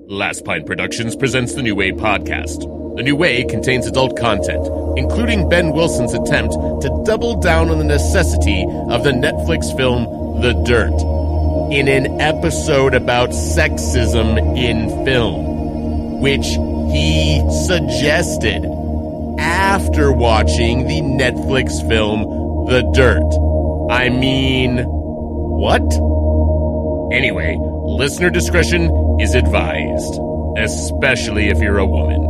Last Pint Productions presents the New Way podcast. The New Way contains adult content, including Ben Wilson's attempt to double down on the necessity of the Netflix film The Dirt in an episode about sexism in film, which he suggested after watching the Netflix film The Dirt. I mean, what? Anyway, listener discretion is advised, especially if you're a woman.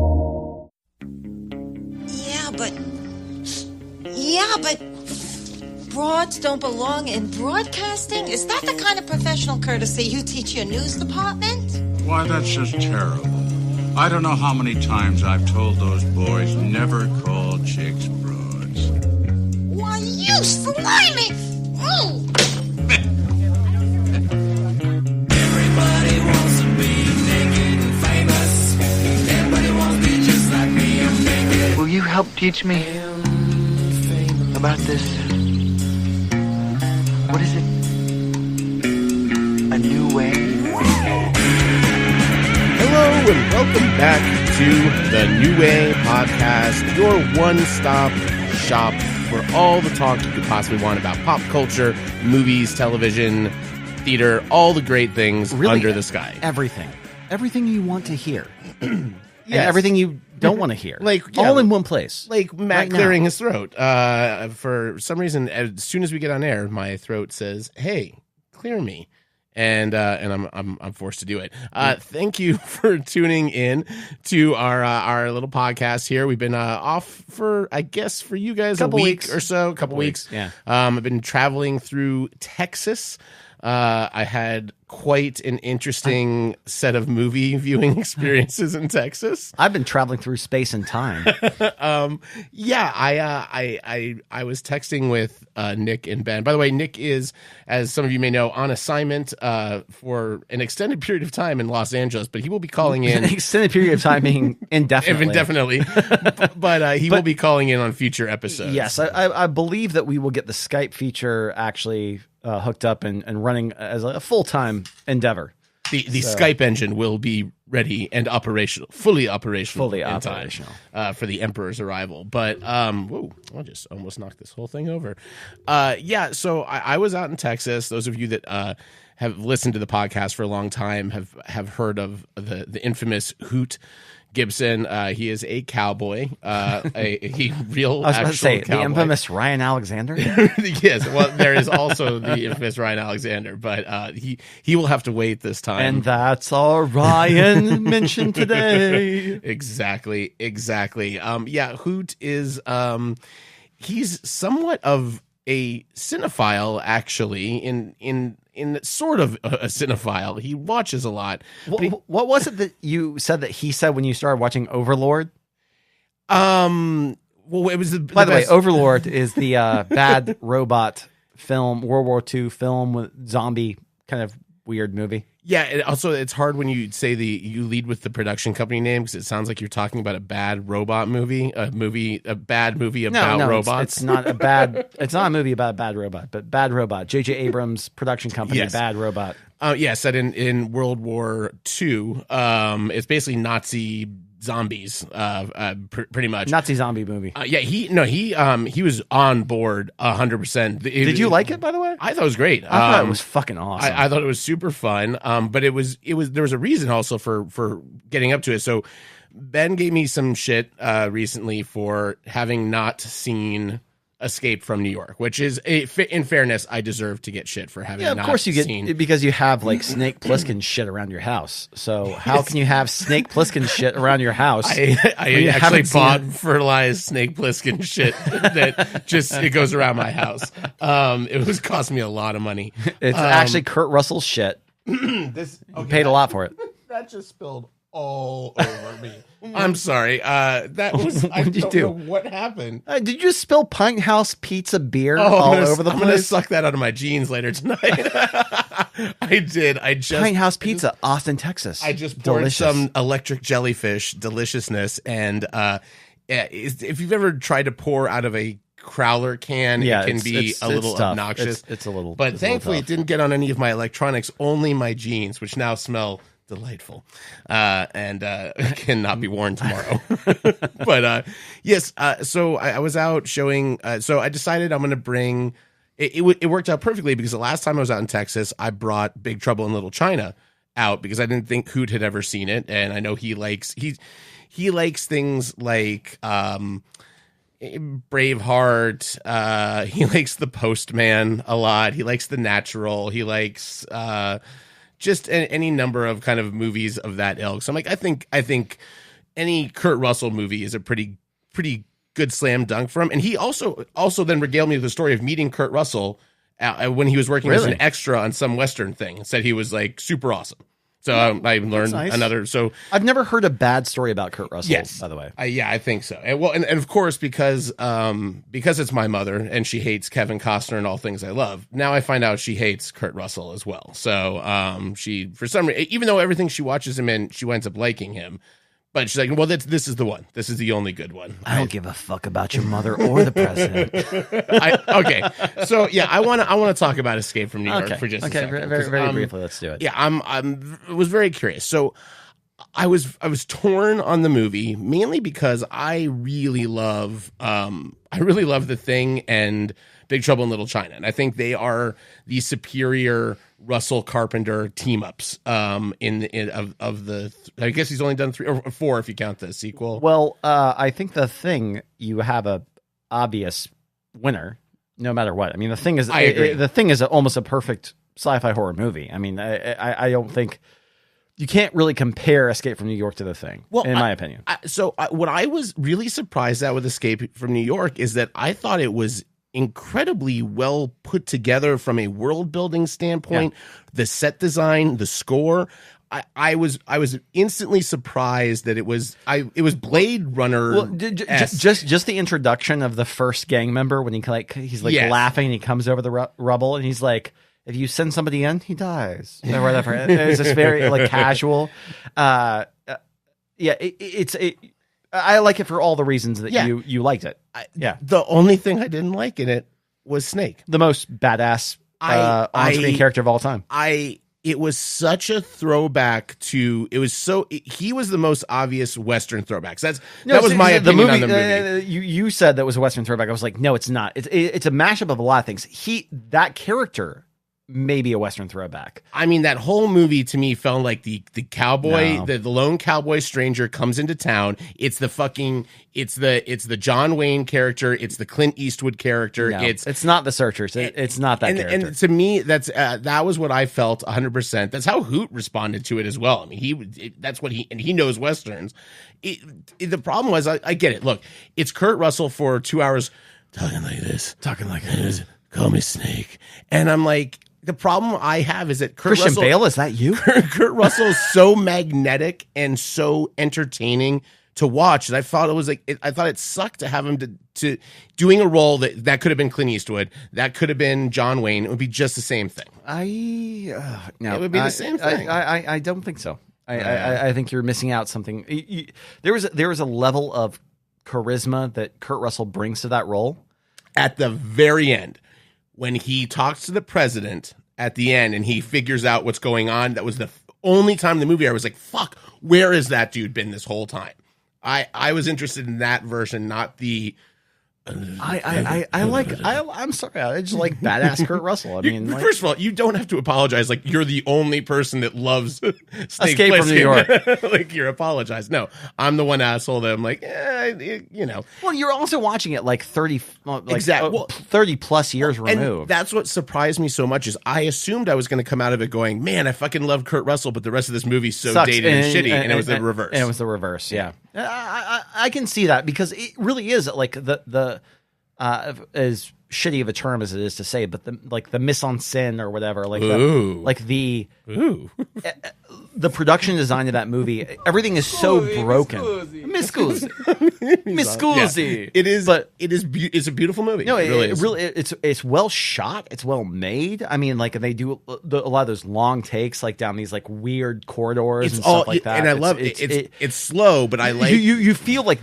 Yeah, but broads don't belong in broadcasting? Is that the kind of professional courtesy you teach your news department? Why, that's just terrible. I don't know how many times I've told those boys never call chicks broads. Why, you slimy... Oh! Everybody wants to be naked and famous. Everybody wants to be just like me and naked. Will you help teach me about this? What is it? A new way? Hello and welcome back to the New Way podcast, your one-stop shop for all the talk you could possibly want about pop culture, movies, television, theater, all the great things under the sky. Everything you want to hear. And Yes. everything you don't want to hear. Like, all yeah, in one place. Like Matt Right now. clearing his throat. For some reason, as soon as we get on air, my throat says, "Hey, clear me." And I'm forced to do it. Thank you for tuning in to our little podcast here. We've been off for, I guess, for you guys, Couple a week weeks. or so, a couple weeks. Yeah. I've been traveling through Texas. I had quite an interesting set of movie viewing experiences in Texas. I've been traveling through space and time. Yeah, I was texting with Nick and Ben. By the way, Nick is, as some of you may know, on assignment for an extended period of time in Los Angeles, but he will be calling in An extended period of time being indefinitely. indefinitely. But he will be calling in on future episodes. Yes, I believe that we will get the Skype feature actually hooked up and running as a full-time endeavor. The Skype engine will be ready and operational, fully operational in time, for the Emperor's arrival. But whoa, I just almost knocked this whole thing over. Yeah, so I was out in Texas. Those of you that have listened to the podcast for a long time have heard of the infamous Hoot Gibson. He is a cowboy, a real I was about to actual say, cowboy. the infamous Ryan Alexander. Yes, well, there is also the infamous Ryan Alexander, but he will have to wait this time. And that's our Ryan mentioned today. Exactly. Yeah, Hoot is he's somewhat of a cinephile, actually, in sort of a cinephile. He watches a lot. What was it that you said that he said when you started watching Overlord? Well, it was By the way, Overlord is the bad robot film, World War II film with zombie kind of weird movie. Yeah, it's hard when you say you lead with the production company name because it sounds like you're talking about a bad robot movie, a bad movie about robots. It's not a bad. It's not a movie about a bad robot, but Bad Robot. J.J. Abrams production company, Yes. Bad Robot. Yeah, set in World War II. It's basically Nazi zombies, pretty much. Nazi zombie movie. Yeah, he was on board 100%. Did you like it, by the way? I thought it was great. I thought it was fucking awesome. I thought it was super fun. But there was a reason also for getting up to it. So Ben gave me some shit recently for having not seen Escape from New York, which is in fairness, I deserve to get shit for having. Yeah, of not course you get seen. because you have like Snake Plissken shit around your house. So how can you have Snake Plissken shit around your house? I you actually haven't seen bought it? fertilized Snake Plissken shit that it goes around my house. It was cost me a lot of money. It's actually Kurt Russell's shit. You paid a lot for it. That just spilled all over me. I'm sorry. That was. What did you do? Know what happened? Did you just spill Pint House pizza beer all over the I'm gonna place? suck that out of my jeans later ttonight. I did. Pint House Pizza, Austin, Texas. I just poured Delicious. some electric jellyfish deliciousness, and if you've ever tried to pour out of a Crowler can, Yeah, it can be a little tough. obnoxious. It's a little, but it's a little thankfully, tough. it didn't get on any of my electronics. Only my jeans, which now smell delightful, and cannot be worn tomorrow. But yes, so I was out showing. So I decided I'm going to bring. It worked out perfectly because the last time I was out in Texas, I brought Big Trouble in Little China out because I didn't think Hoot had ever seen it, and I know he likes things like Braveheart. He likes The Postman a lot. He likes The Natural. He likes just any number of kind of movies of that ilk. So I'm like, I think any Kurt Russell movie is a pretty good slam dunk for him. And he also then regaled me with the story of meeting Kurt Russell when he was working as an extra on some Western thing. Said he was like super awesome. So I learned another. So I've never heard a bad story about Kurt Russell. Yes, by the way. Yeah, I think so. And and of course because it's my mother and she hates Kevin Costner and all things I love. Now I find out she hates Kurt Russell as well. So she, for some reason, even though everything she watches him in, she winds up liking him. But she's like, well, this is the one. This is the only good one. I don't give a fuck about your mother or the president. Okay, so yeah, I want to talk about Escape from New York for just a second. Very briefly, let's do it. Yeah, I was very curious. So I was torn on the movie mainly because I really love The Thing and Big Trouble in Little China, and I think they are the superior Russell Carpenter team ups. I guess he's only done 3 or 4 if you count the sequel. Well, I think The Thing, you have a obvious winner no matter what. I mean, The Thing is The Thing is almost a perfect sci-fi horror movie. I mean, I don't think you can't really compare Escape from New York to The Thing, in my opinion. What I was really surprised at with Escape from New York is that I thought it was incredibly well put together from a world building standpoint. The set design, the score. I was instantly surprised that it was Blade Runner. Well, just the introduction of the first gang member when he's laughing and he comes over the rubble and he's like, if you send somebody in, he dies or whatever. It's just very like casual. I like it for all the reasons that you liked it. The only thing I didn't like in it was Snake, the most badass on-screen character of all time. It was such a throwback to. He was the most obvious Western throwback. That was my opinion on the movie. You said that was a Western throwback. I was like, no, it's not. It's a mashup of a lot of things. That character. Maybe a Western throwback. I mean, that whole movie to me felt like the cowboy, the lone cowboy stranger comes into town. It's the John Wayne character. It's the Clint Eastwood character. No, it's not the Searchers. It's not that character. And to me, that was what I felt 100%. That's how Hoot responded to it as well. I mean, he knows Westerns. The problem was, I get it. Look, it's Kurt Russell for 2 hours talking like this. Call me Snake. And I'm like, the problem I have is that Christian Bale, is that you? Kurt Russell is so magnetic and so entertaining to watch that I thought it sucked to have him to doing a role that could have been Clint Eastwood, that could have been John Wayne. It would be just the same thing. No, it would be the same thing. I don't think so. I think you're missing out something. There was a level of charisma that Kurt Russell brings to that role at the very end. When he talks to the president at the end and he figures out what's going on, that was the only time in the movie I was like, fuck, where has that dude been this whole time? I was interested in that version, not the... I'm sorry. I just like badass Kurt Russell. I mean, first of all, you don't have to apologize. Like you're the only person that loves Escape from New York. Like you're apologized. No, I'm the one asshole that I'm like, Well, you're also watching it like 30 plus years removed. And that's what surprised me so much is I assumed I was going to come out of it going, man, I fucking love Kurt Russell, but the rest of this movie's so dated and shitty, and it was the reverse. And it was the reverse. Yeah. I can see that because it really is like the as shitty of a term as it is to say, but the mise en scène or whatever, the production design of that movie, everything is so broken. Miss Scusi. Yeah, it is, but it's a beautiful movie. No, it really is. It's well shot. It's well made. I mean, like they do a lot of those long takes, like down these like weird corridors and stuff like that. And I love it. It's slow, but I like you feel like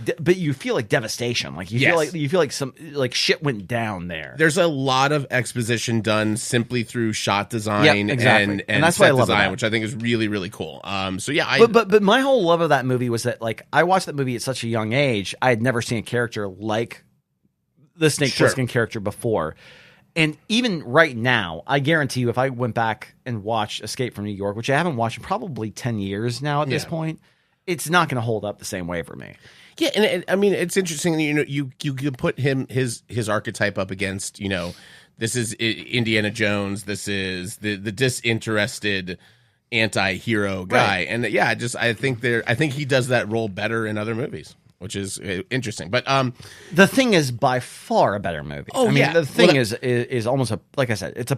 devastation. Like you feel like some like shit went down there. There's a lot of exposition done simply through shot design, exactly. and that's why I design, which I think is really, really cool. So yeah, but my whole love of that movie was that, like, I watched that movie at such a young age. I had never seen a character like the Snake Plissken character before. And even right now, I guarantee you, if I went back and watched Escape from New York, which I haven't watched in probably 10 years now at this point, it's not going to hold up the same way for me. Yeah, and I mean, it's interesting. You can put his archetype up against, this is Indiana Jones. This is the disinterested anti-hero guy, and I think he does that role better in other movies, which is interesting. But The Thing is by far a better movie. Oh, The Thing is almost like I said, it's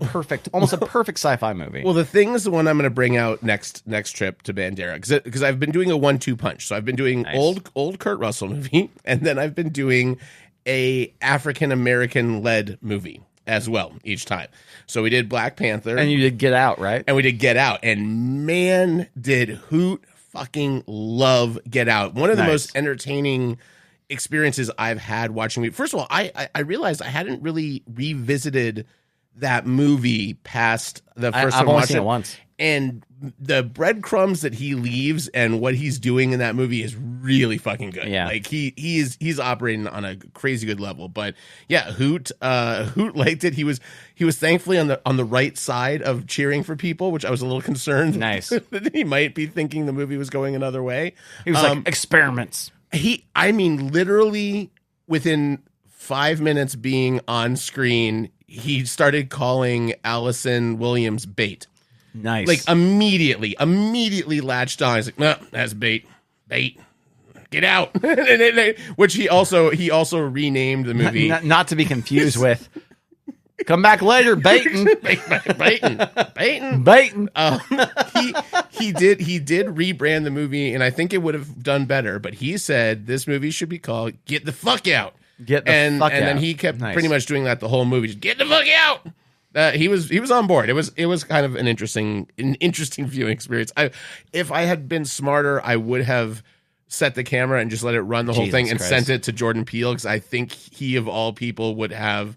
almost a perfect sci-fi movie. Well, The Thing is the one I'm going to bring out next trip to Bandera, because I've been doing a 1-2 punch. So I've been doing old Kurt Russell movie, and then I've been doing a African American led movie as well each time. So we did Black Panther, and you did Get Out, right? And we did Get Out, and man, did Hoot fucking love Get Out. One of the most entertaining experiences I've had watching it. First of all, I realized I hadn't really revisited that movie past the first time I've only seen it once. And the breadcrumbs that he leaves and what he's doing in that movie is really fucking good. Yeah. Like he's operating on a crazy good level. But yeah, Hoot liked it. He was thankfully on the right side of cheering for people, which I was a little concerned. Nice. That he might be thinking the movie was going another way. He was like, experiments. Literally within 5 minutes being on screen, he started calling Allison Williams bait. Nice. Like immediately latched on. He's like, no, that's bait. Get out. Which he also renamed the movie. Not to be confused with come back later, baiting. Baiting. He did rebrand the movie, and I think it would have done better, but he said this movie should be called Get the Fuck Out. And then he kept pretty much doing that the whole movie. Just get the fuck out. He was on board. It was kind of an interesting viewing experience. If I had been smarter, I would have set the camera and just let it run the whole thing and sent it to Jordan Peele, because I think he of all people would have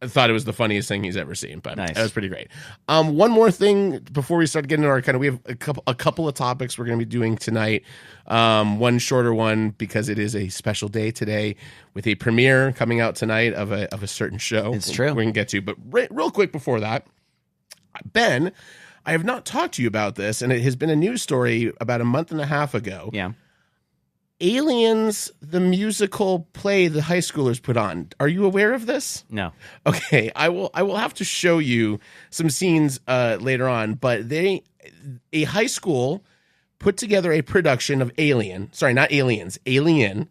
thought it was the funniest thing he's ever seen. But that was pretty great. One more thing before we start getting into our we have a couple of topics we're going to be doing tonight. One shorter one because it is a special day today with a premiere coming out tonight of a certain show. It's true. We can get to, but real quick before that, Ben, I have not talked to you about this, and it has been a news story about a month and a half ago. Yeah. Aliens, the musical play the high schoolers put on. Are you aware of this? No. Okay, I will have to show you some scenes later on, but a high school put together a production of Alien. Sorry, not Aliens, Alien.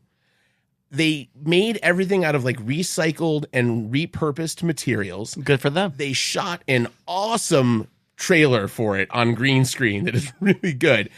They made everything out of like recycled and repurposed materials. Good for them. They shot an awesome trailer for it on green screen that is really good.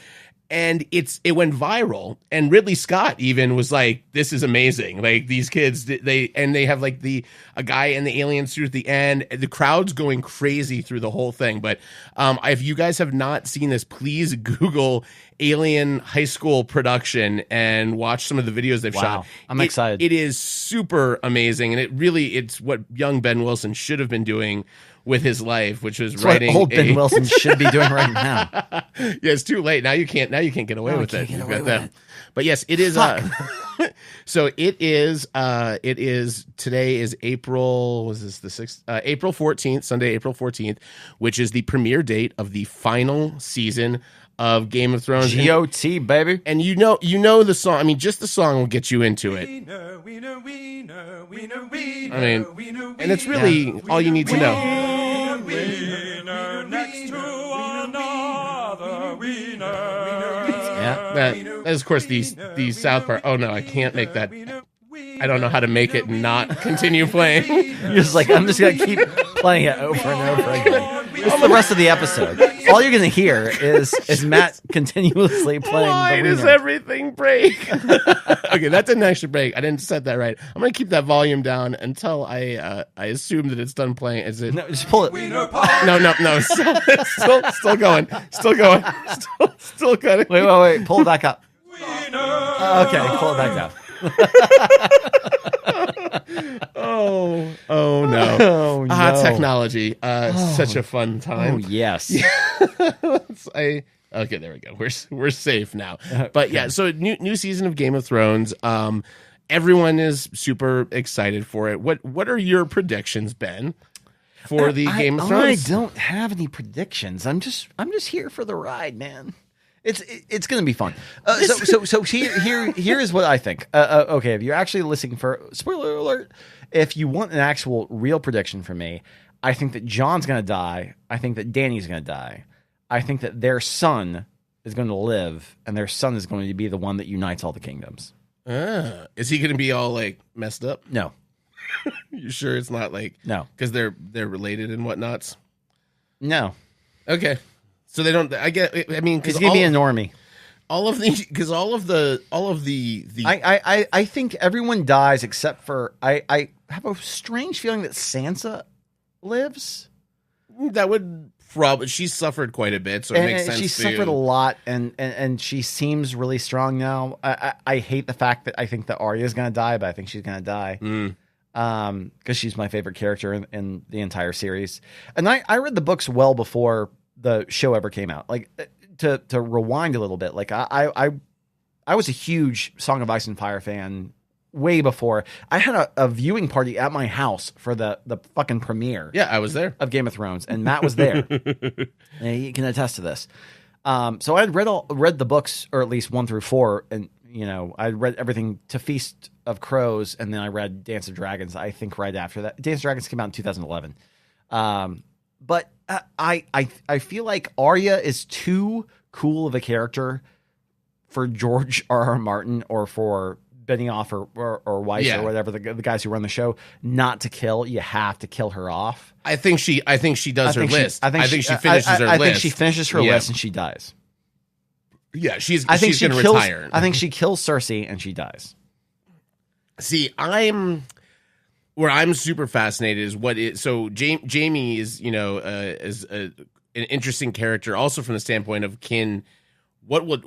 And it went viral, and Ridley Scott even was like, "This is amazing!" Like these kids, they have like a guy in the alien suit at the end. The crowd's going crazy through the whole thing. But if you guys have not seen this, please Google Alien high school production and watch some of the videos they've shot. I'm excited. It is super amazing, and it's what young Ben Wilson should have been doing with his life, which was writing. What old Ben Wilson should be doing right now. Yeah, it's too late. Now you can't get away with it. You've got that. But yes, it is. So it is. Today is April. Was this the 6th? April 14th, Sunday, April 14th, which is the premiere date of the final season of Game of Thrones. GOT, baby. And you know the song. I mean, just the song will get you into it. I mean, and it's really all you need to know. Yeah. That is, of course, these South Park. Oh no, I can't make that. I don't know how to make it not continue playing. You're just like, I'm just gonna keep playing it over and over again. It's the rest of the episode. All you're gonna hear is Matt continuously playing. Why does everything break? Okay, that didn't actually break. I didn't set that right. I'm gonna keep that volume down until I assume that it's done playing. Is it? No, just pull it. No. Still going. Still going. Wait. Pull it back up. Okay, pull it back up. Oh no! Oh, no. Technology, such a fun time. Oh yes. Okay, there we go. We're safe now. But yeah, so new season of Game of Thrones. Everyone is super excited for it. What are your predictions, Ben, for the Game of Thrones? I don't have any predictions. I'm just here for the ride, man. It's going to be fun. So here is what I think. Okay, if you're actually listening for spoiler alert, if you want an actual real prediction from me, I think that Jon's going to die. I think that Dany's going to die. I think that their son is going to live, and their son is going to be the one that unites all the kingdoms. Is he going to be all like messed up? No. You sure it's not like no? Because they're related and whatnots. No. Okay. So they don't. I mean, because he's gonna be a normie. I think everyone dies except for I have a strange feeling that Sansa lives. That would probably. She's suffered quite a bit, so it makes sense. She's suffered a lot, and she seems really strong now. I hate the fact that I think that Arya's gonna die, but I think she's gonna die. Because she's my favorite character in the entire series, and I read the books well before the show ever came out. Like to rewind a little bit, like I was a huge Song of Ice and Fire fan way before. I had a viewing party at my house for the fucking premiere. Yeah, I was there of Game of Thrones, and Matt was there. And he can attest to this. So I had read the books, or at least 1 through 4, and I read everything to Feast of Crows, and then I read Dance of Dragons. I think right after that, Dance of Dragons came out in 2011. But I feel like Arya is too cool of a character for George R.R. Martin or for Benioff or Weiss or whatever the guys who run the show not to kill. You have to kill her off. I think she does her list. I think she finishes her list. I think she finishes her list and she dies. Yeah, she's going to retire. I think she kills Cersei and she dies. See, where I'm super fascinated is Jaime is is an interesting character also from the standpoint of what would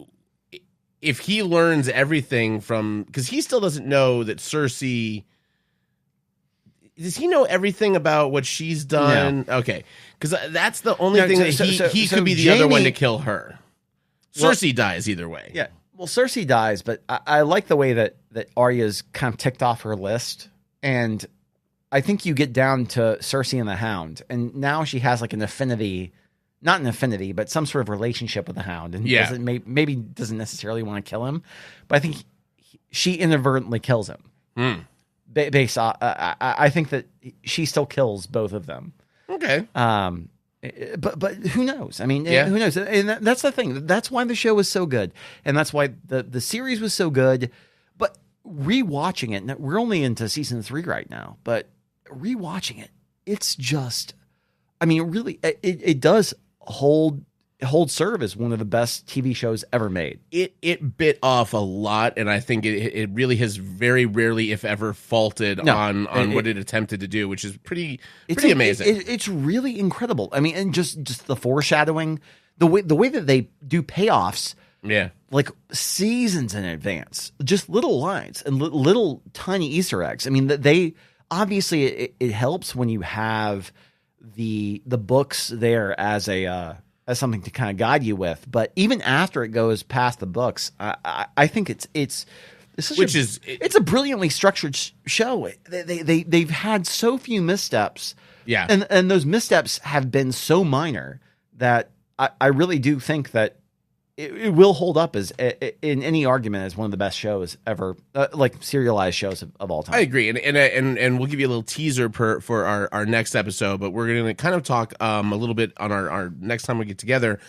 if he learns everything from, because he still doesn't know that Cersei. Does he know everything about what she's done? No. Okay, because that's the only thing that he could be the other one to kill her. Cersei dies either way. Yeah, well, Cersei dies, but I like the way that Arya's kind of ticked off her list, and I think you get down to Cersei and the Hound, and now she has like an affinity. Not an affinity, but some sort of relationship with the Hound, and maybe doesn't necessarily want to kill him, but I think she inadvertently kills him. Based on, I think that she still kills both of them. Okay. But who knows? I mean, who knows? And that's the thing. That's why the show was so good, and that's why the series was so good. But rewatching it, we're only into season 3 right now, but rewatching it, it's just, I mean, really, it does hold serve as one of the best TV shows ever made. It bit off a lot, and I think it really has very rarely, if ever, faulted on what it attempted to do, which is pretty amazing. It's really incredible. I mean, and just the foreshadowing, the way that they do payoffs, like seasons in advance, just little lines and little tiny Easter eggs. I mean, they obviously it helps when you have the books there as something to kind of guide you with, but even after it goes past the books, I think it's a brilliantly structured show. They've had so few missteps, and those missteps have been so minor that I really do think that it will hold up as in any argument as one of the best shows ever, like serialized shows of all time. I agree, and we'll give you a little teaser for our next episode, but we're going to kind of talk a little bit on our next time we get together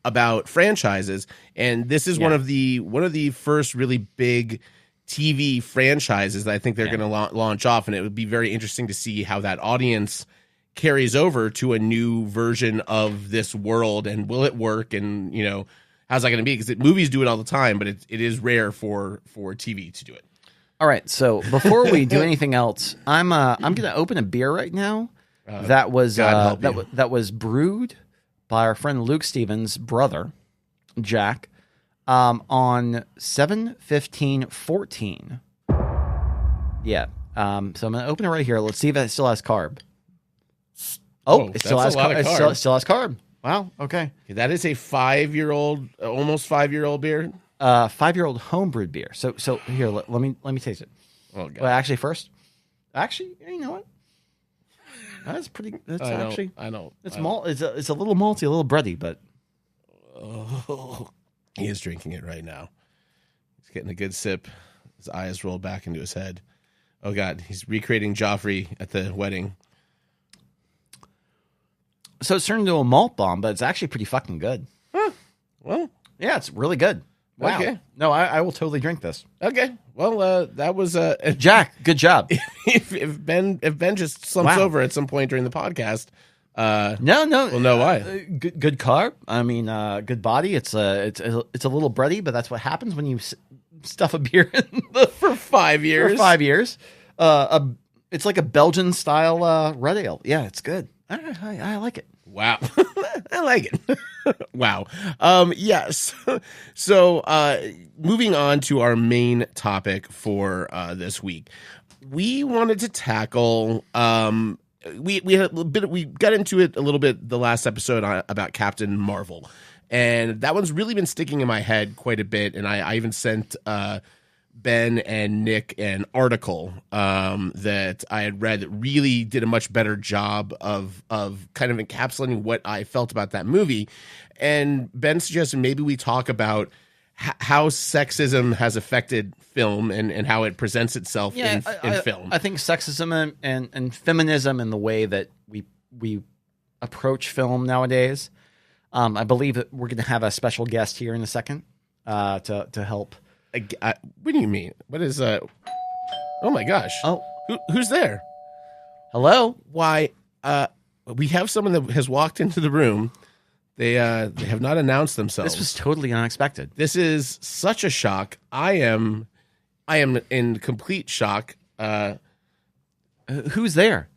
about franchises, and this is one of the first really big TV franchises that I think they're going to launch off, and it would be very interesting to see how that audience carries over to a new version of this world, and will it work, and how's that going to be? Because movies do it all the time, but it is rare for TV to do it. All right, so before we do anything else, I'm going to open a beer right now that was brewed by our friend Luke Stevens' brother, Jack, on 7/15/14. Yeah, So I'm going to open it right here. Let's see if it still has carb. Oh, it still has carb. It still has carb. Wow. Okay. That is a 5-year-old, almost 5-year-old beer. 5-year-old homebrewed beer. So here, let me taste it. Oh, God. Well, actually, first. Actually, you know what? That's pretty. That's actually. I know. It's malt. It's a little malty, a little bready, but. Oh, he is drinking it right now. He's getting a good sip. His eyes roll back into his head. Oh God, he's recreating Joffrey at the wedding. So it's turned into a malt bomb, but it's actually pretty fucking good. Huh. Well, yeah, it's really good. Wow. Okay. No, I will totally drink this. Okay. Well, that was Jack. Good job. if Ben just slumps over at some point during the podcast, no, we'll know why. Good carb. I mean, good body. It's a little bready, but that's what happens when you stuff a beer in for 5 years. For 5 years. It's like a Belgian style red ale. Yeah, it's good. I like it. Wow. I like it. Wow. Yes. So moving on to our main topic for this week, we wanted to tackle we got into it a little bit the last episode about Captain Marvel, and that one's really been sticking in my head quite a bit, and I even sent Ben and Nick an article that I had read that really did a much better job of kind of encapsulating what I felt about that movie. And Ben suggested maybe we talk about how sexism has affected film and how it presents itself in film. I think sexism and feminism and the way that we approach film nowadays. I believe that we're going to have a special guest here in a second to help. What do you mean? What is oh my gosh! Oh, who's there? Hello? Why? We have someone that has walked into the room. They have not announced themselves. This was totally unexpected. This is such a shock. I am in complete shock. Who's there?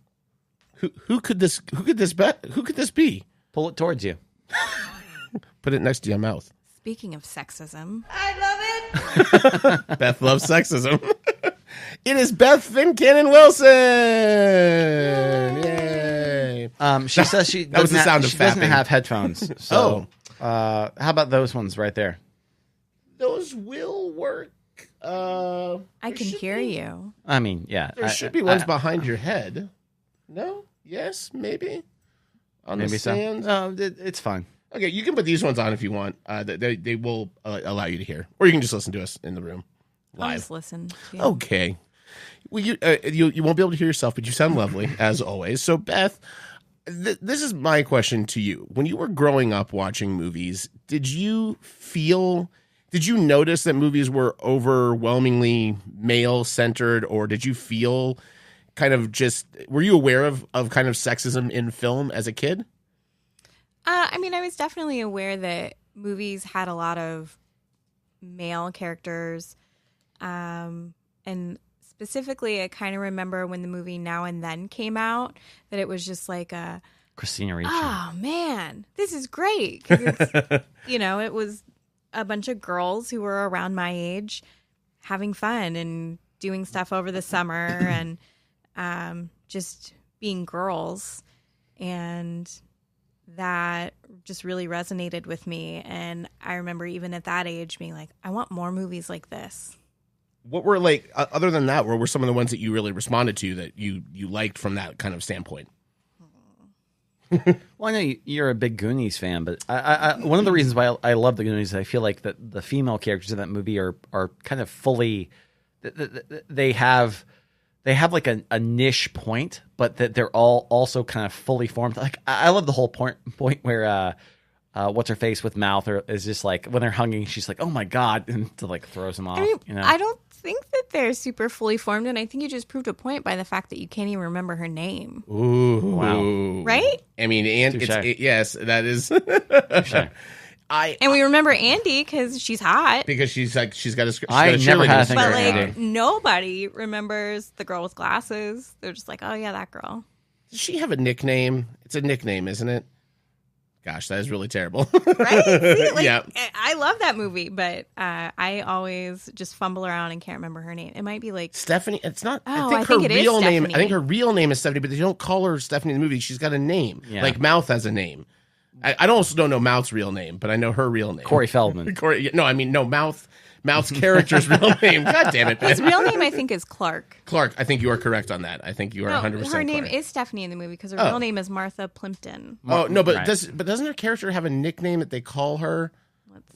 Who could this be? Pull it towards you. Put it next to your mouth. Speaking of sexism, I love it. Beth loves sexism. It is Beth Fincannon Wilson. Yay! She says she that was the sound of she fapping. doesn't have headphones. So, how about those ones right there? Those will work. I can hear you. I mean, yeah. There should be ones behind your head. No? Yes? Maybe? On maybe the stand? So. No, it's fine. Okay, you can put these ones on if you want. They will allow you to hear. Or you can just listen to us in the room live. I'll just listen. Yeah. Okay. Well, you won't be able to hear yourself, but you sound lovely, as always. So, Beth, this is my question to you. When you were growing up watching movies, did you notice that movies were overwhelmingly male-centered, or did you feel kind of were you aware of kind of sexism in film as a kid? I mean, I was definitely aware that movies had a lot of male characters. And specifically, I kind of remember when the movie Now and Then came out, that it was just like Christina Ricci. Oh, man, this is great. 'Cause it's, it was a bunch of girls who were around my age having fun and doing stuff over the summer and just being girls. And that just really resonated with me. And I remember even at that age being like, I want more movies like this. What were other than that, what were some of the ones that you really responded to that you liked from that kind of standpoint? Well, I know you're a big Goonies fan, but I one of the reasons why I love the Goonies is I feel like that the female characters in that movie are kind of fully, they have like a niche point, but that they're all also kind of fully formed. Like I love the whole point where what's her face with mouth is just like when they're hugging, she's like, oh my God, and to like throws them off. I mean, I don't think that they're super fully formed, and I think you just proved a point by the fact that you can't even remember her name. Ooh, wow! Right? I mean, and yes, that is. And we remember Andy because she's hot. Because she's got a. I never had a thing. But like nobody remembers the girl with glasses. They're just like, oh yeah, that girl. Does she have a nickname? It's a nickname, isn't it? Gosh, that is really terrible. Right? See, like, yeah. I love that movie, but I always just fumble around and can't remember her name. It might be like Stephanie. It's not. Oh, I think her it is real name. Stephanie. I think her real name is Stephanie, but they don't call her Stephanie in the movie. She's got a name. Yeah. Like Mouth has a name. I also don't know Mouth's real name, but I know her real name. Corey Feldman. Mouth's character's real name. God damn it, his Ben. real name. I think is Clark. Clark. I think you are correct on that. I think you are 100%. Her name Clark. is Stephanie in the movie because her real name is Martha Plimpton. Oh no, but Right. doesn't her character have a nickname that they call her?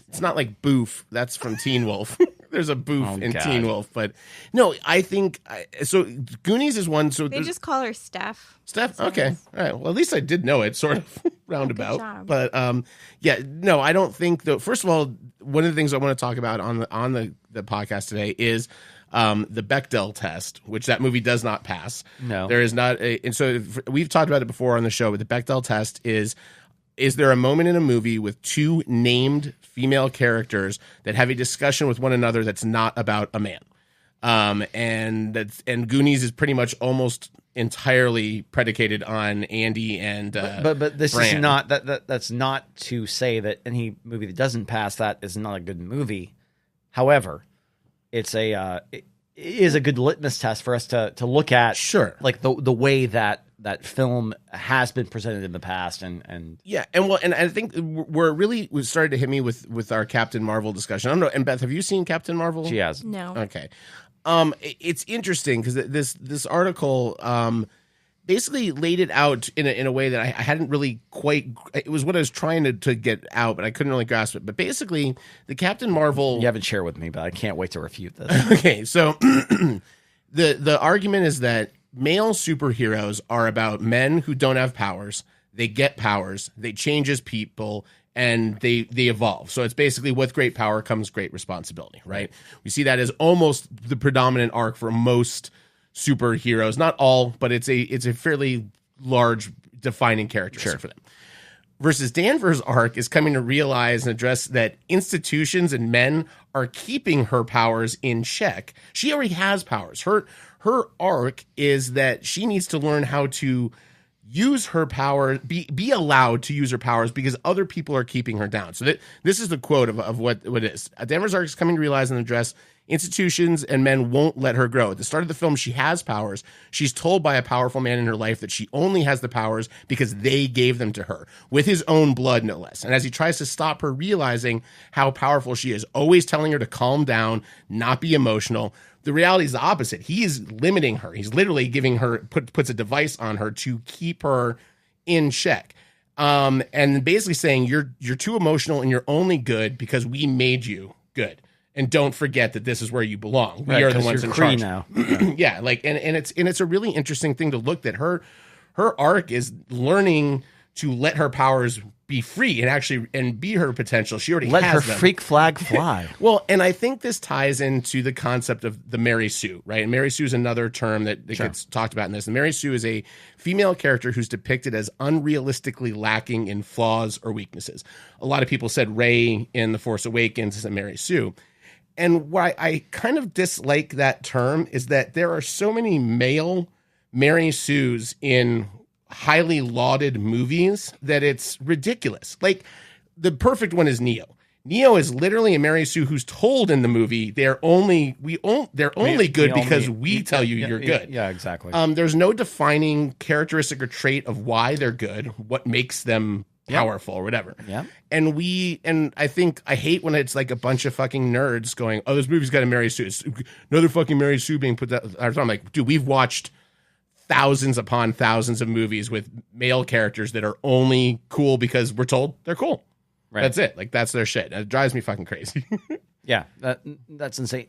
It's not like Boof. That's from Teen Wolf. There's a Boof in God. Teen Wolf, but no, I think so. Goonies is one. So They just call her Steph. Steph. Okay, all right. Well, at least I did know it, sort of roundabout. job. But yeah, no, I don't think though. First of all, one of the things I want to talk about on the podcast today is the Bechdel test, which that movie does not pass. No. There is not and so we've talked about it before on the show, but the Bechdel test is there a moment in a movie with two named female characters that have a discussion with one another that's not about a man? And Goonies is pretty much almost entirely predicated on Andy and But this Fran. is not that's not to say that any movie that doesn't pass that is not a good movie. However, it is a good litmus test for us to look at. Sure. Like the way that film has been presented in the past and Yeah, and I think where it really started to hit me with our Captain Marvel discussion. I don't know. And Beth, have you seen Captain Marvel? she has. No. Okay. It's interesting because this article basically laid it out in a way that I hadn't really quite. It was what I was trying to get out, but I couldn't really grasp it. But basically, the Captain Marvel. You haven't shared with me, but I can't wait to refute this. Okay, so the argument is that male superheroes are about men who don't have powers. They get powers. They change as people. And they evolve. So it's basically with great power comes great responsibility, right? We see that as almost the predominant arc for most superheroes. Not all, but it's a fairly large defining characteristic for them. Versus Danvers' arc is coming to realize and address that institutions and men are keeping her powers in check. She already has powers. Her arc is that she needs to learn how to use her power, be allowed to use her powers because other people are keeping her down. So this is the quote of what it is. Danvers' arc is coming to realize and address institutions and men won't let her grow. At the start of the film, she has powers. She's told by a powerful man in her life that she only has the powers because they gave them to her, with his own blood, no less. And as he tries to stop her realizing how powerful she is, always telling her to calm down, not be emotional, the reality is the opposite. He is limiting her. He's literally giving her, puts a device on her to keep her in check. And basically saying, you're too emotional and you're only good because we made you good. And don't forget that this is where you belong. We are the ones in charge now. Yeah, like and it's a really interesting thing to look at. Her arc is learning to let her powers be free and be her potential. She already Let has her them. freak flag fly. Well, and I think this ties into the concept of the Mary Sue, right? And Mary Sue is another term that gets talked about in this. And Mary Sue is a female character who's depicted as unrealistically lacking in flaws or weaknesses. A lot of people said Rey in The Force Awakens is a Mary Sue. And why I kind of dislike that term is that there are so many male Mary Sues in highly lauded movies that it's ridiculous. Like the perfect one is Neo. Neo is literally a Mary Sue who's told in the movie they're only good because we tell you you're good. Yeah, exactly. There's no defining characteristic or trait of why they're good, what makes them powerful or whatever. Yeah. And I think I hate when it's like a bunch of fucking nerds going, oh, this movie's got a Mary Sue. It's another fucking Mary Sue being put that. I'm like, dude, we've watched thousands upon thousands of movies with male characters that are only cool because we're told they're cool. Right. That's it. Like that's their shit. It drives me fucking crazy. Yeah, that's insane.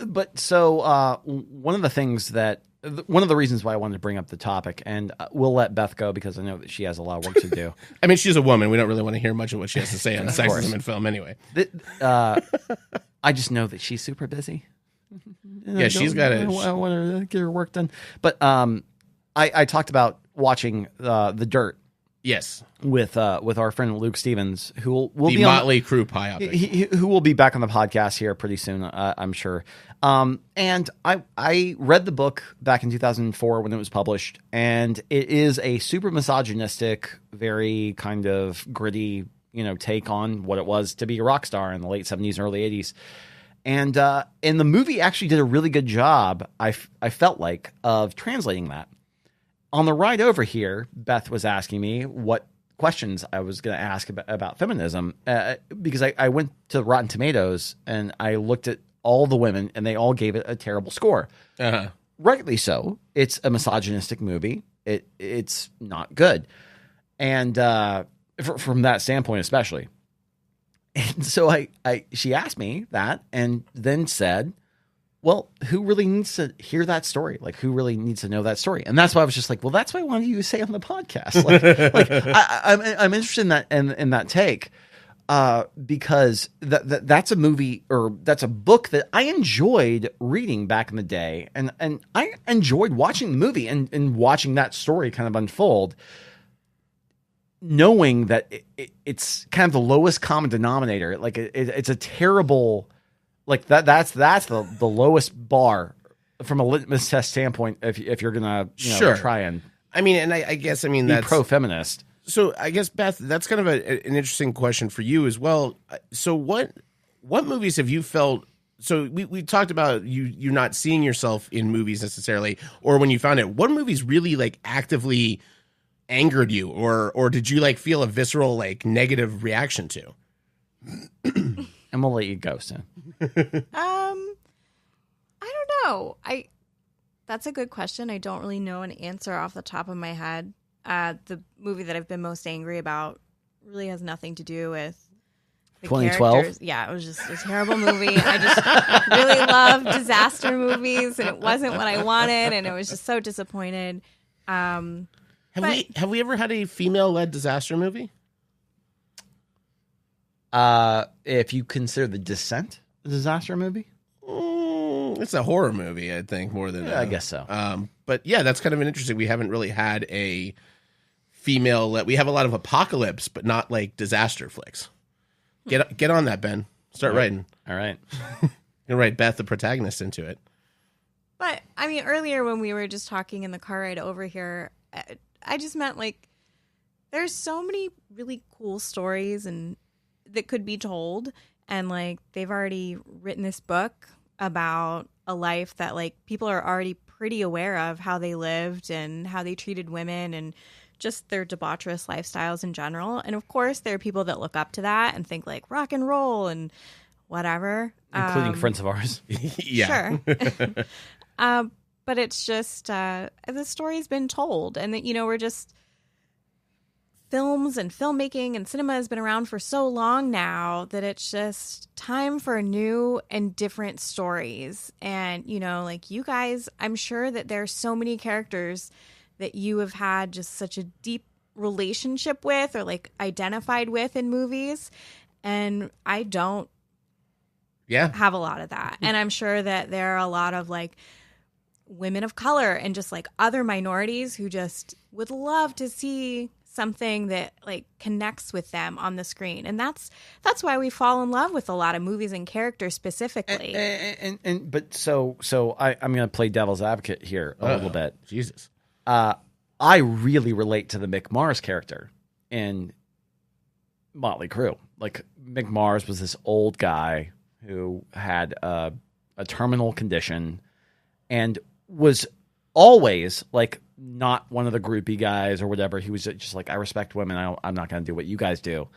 But so one of the reasons why I wanted to bring up the topic, and we'll let Beth go because I know that she has a lot of work to do. I mean, she's a woman. We don't really want to hear much of what she has to say on sexism in film anyway. I just know that she's super busy. Yeah, she's got it. I want to get her work done. But I talked about watching The Dirt Yes, with our friend Luke Stevens, who will the be Motley Crue biopic. Who will be back on the podcast here pretty soon, I'm sure. And I read the book back in 2004 when it was published, and it is a super misogynistic, very kind of gritty, take on what it was to be a rock star in the late 70s and early 80s. And the movie actually did a really good job, I felt like, of translating that. On the ride over here, Beth was asking me what questions I was going to ask about feminism because I went to Rotten Tomatoes and I looked at all the women and they all gave it a terrible score. Uh-huh. Rightly so. It's a misogynistic movie. It's not good. And from that standpoint especially. And so she asked me that and then said, well, who really needs to hear that story? Like, who really needs to know that story? And that's why I was just like, well, that's what I wanted you to say on the podcast. I'm interested in that take because that's a movie or that's a book that I enjoyed reading back in the day, and I enjoyed watching the movie and watching that story kind of unfold, knowing that it's kind of the lowest common denominator. Like it's a terrible. Like that's the lowest bar from a litmus test standpoint if you're gonna sure. try and I guess that's pro-feminist. So I guess Beth, that's kind of an interesting question for you as well. So what movies have you felt? So we talked about you not seeing yourself in movies necessarily, or when you found it, what movies really like actively angered you, or did you like feel a visceral like negative reaction to? And we'll let you go, Stan. I don't know. That's a good question. I don't really know an answer off the top of my head. The movie that I've been most angry about really has nothing to do with the 2012. characters. Yeah, it was just a terrible movie. I just really love disaster movies, and it wasn't what I wanted, and I was just so disappointed. Have we ever had a female-led disaster movie? If you consider The Descent a disaster movie, it's a horror movie, I think, more than I guess so. But yeah, that's kind of an interesting. We haven't really had a female. We have a lot of apocalypse, but not like disaster flicks. Get on that, Ben. Start writing. All right, you write Beth, the protagonist, into it. But earlier when we were just talking in the car ride over here, I just meant like there's so many really cool stories and that could be told, and like they've already written this book about a life that like people are already pretty aware of how they lived and how they treated women and just their debaucherous lifestyles in general. And of course there are people that look up to that and think like rock and roll and whatever, including friends of ours. Yeah, sure. But it's just the story's been told, and that we're just films and filmmaking and cinema has been around for so long now that it's just time for new and different stories. And, like you guys, I'm sure that there's so many characters that you have had just such a deep relationship with or like identified with in movies. And I don't have a lot of that. And I'm sure that there are a lot of like women of color and just like other minorities who just would love to see something that like connects with them on the screen, and that's why we fall in love with a lot of movies and characters specifically. But I'm going to play devil's advocate here a little bit. Jesus, I really relate to the Mick Mars character in Motley Crue. Like Mick Mars was this old guy who had a terminal condition and was always like not one of the groupie guys or whatever. He was just like, I respect women. I'm not going to do what you guys do.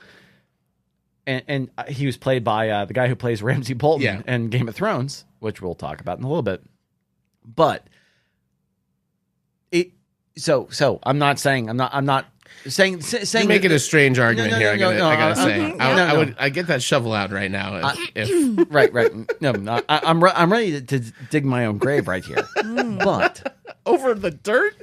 And he was played by the guy who plays Ramsay Bolton in Game of Thrones, which we'll talk about in a little bit. But so I'm not saying saying you're making a strange argument here. I gotta say, I I get that shovel out right now. Right. No, I'm ready to dig my own grave right here. But over the dirt.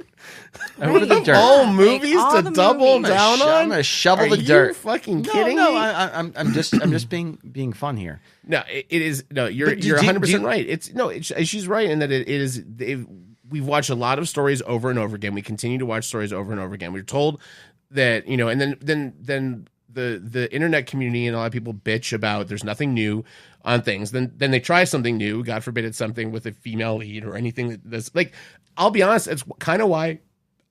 Over the dirt. All movies to double down on. I'm gonna shovel the dirt. Are you fucking kidding me? I'm just being fun here. No, it is. No, you're 100% right. She's right in that it is. We've watched a lot of stories over and over again. We continue to watch stories over and over again. We're told that, you know, and then the internet community and a lot of people bitch about there's nothing new on things. Then they try something new. God forbid it's something with a female lead or anything that's like, I'll be honest, it's kind of why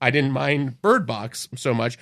I didn't mind Bird Box so much.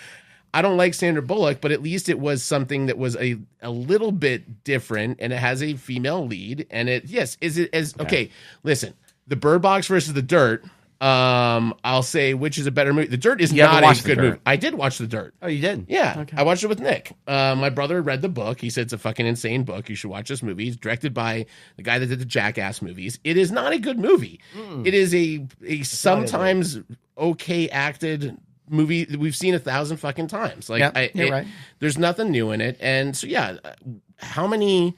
I don't like Sandra Bullock, but at least it was something that was a little bit different, and it has a female lead. And okay, listen, the Bird Box versus The Dirt. I'll say which is a better movie. The Dirt is not a good movie. I did watch The Dirt. Oh, you did? Yeah. Okay. I watched it with Nick. My brother read the book. He said it's a fucking insane book. You should watch this movie. It's directed by the guy that did the Jackass movies. It is not a good movie. It is a sometimes okay acted movie that we've seen 1,000 fucking times. Like, you're right. There's nothing new in it. And so, yeah, how many...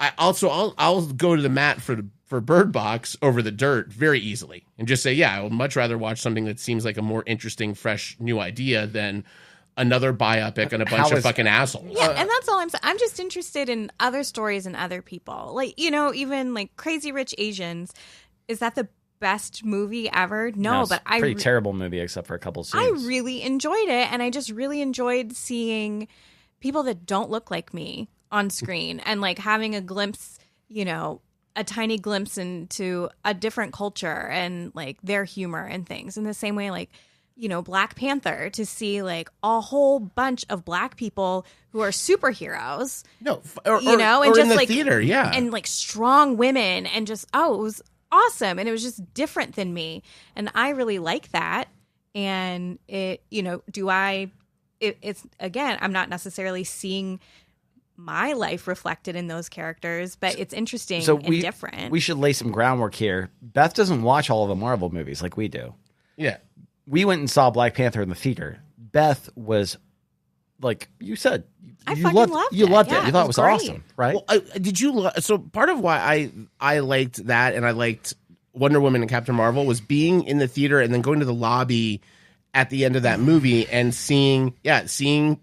I'll go to the mat for Bird Box over The Dirt very easily and just say, yeah, I would much rather watch something that seems like a more interesting, fresh, new idea than another biopic on a bunch of fucking assholes. Yeah, and that's all I'm saying. I'm just interested in other stories and other people. Like, you know, even like Crazy Rich Asians, is that the best movie ever? No, but I pretty terrible movie except for a couple scenes. I really enjoyed it, and I just really enjoyed seeing people that don't look like me on screen and like having a glimpse, you know, a tiny glimpse into a different culture and like their humor and things. In the same way, like, you know, Black Panther, to see like a whole bunch of Black people who are superheroes. No, you know, and or just in the like theater, yeah, and like strong women, and just it was awesome, and it was just different than me, and I really like that. And it, you know, it's again, I'm not necessarily seeing my life reflected in those characters, but it's interesting and different. We should lay some groundwork here. Beth doesn't watch all of the Marvel movies like we do. Yeah. We went and saw Black Panther in the theater. Beth was, like you said, you loved it. You thought it was awesome, right? Well, so part of why I liked that and I liked Wonder Woman and Captain Marvel was being in the theater and then going to the lobby at the end of that movie and seeing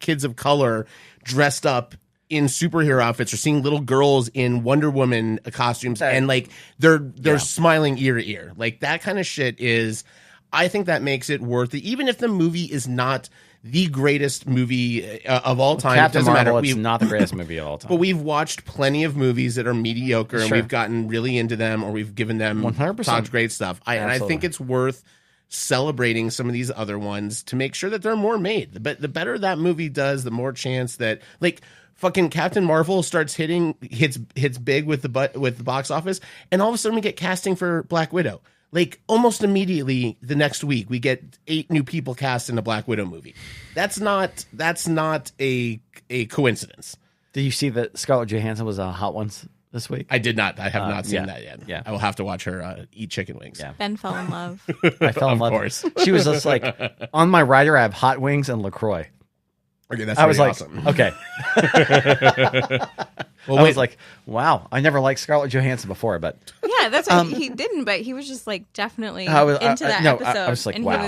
kids of color dressed up in superhero outfits, or seeing little girls in Wonder Woman costumes, and like they're smiling ear to ear. Like that kind of shit is, I think that makes it worth it, even if the movie is not the greatest movie of all time. Captain it doesn't Marvel, matter. It's not the greatest movie of all time. But we've watched plenty of movies that are mediocre, and we've gotten really into them, or we've given them 100% great stuff. And I think it's worth celebrating some of these other ones to make sure that they're more made. But the better that movie does, the more chance that, like, fucking Captain Marvel hits big with the box office, and all of a sudden we get casting for Black Widow. Like almost immediately the next week we get 8 new people cast in a Black Widow movie. That's not a coincidence. Did you see that Scarlett Johansson was a Hot Ones this week? I did not. I have not seen that yet. Yeah. I will have to watch her eat chicken wings. Yeah. Ben fell in love. I fell in love. Of course. She was just like, on my rider I have hot wings and LaCroix. Okay, that's awesome. Okay. Well, I was like, wow, I never liked Scarlett Johansson before, but yeah, that's what he didn't, but he was just like definitely into that episode. I was like, and wow. He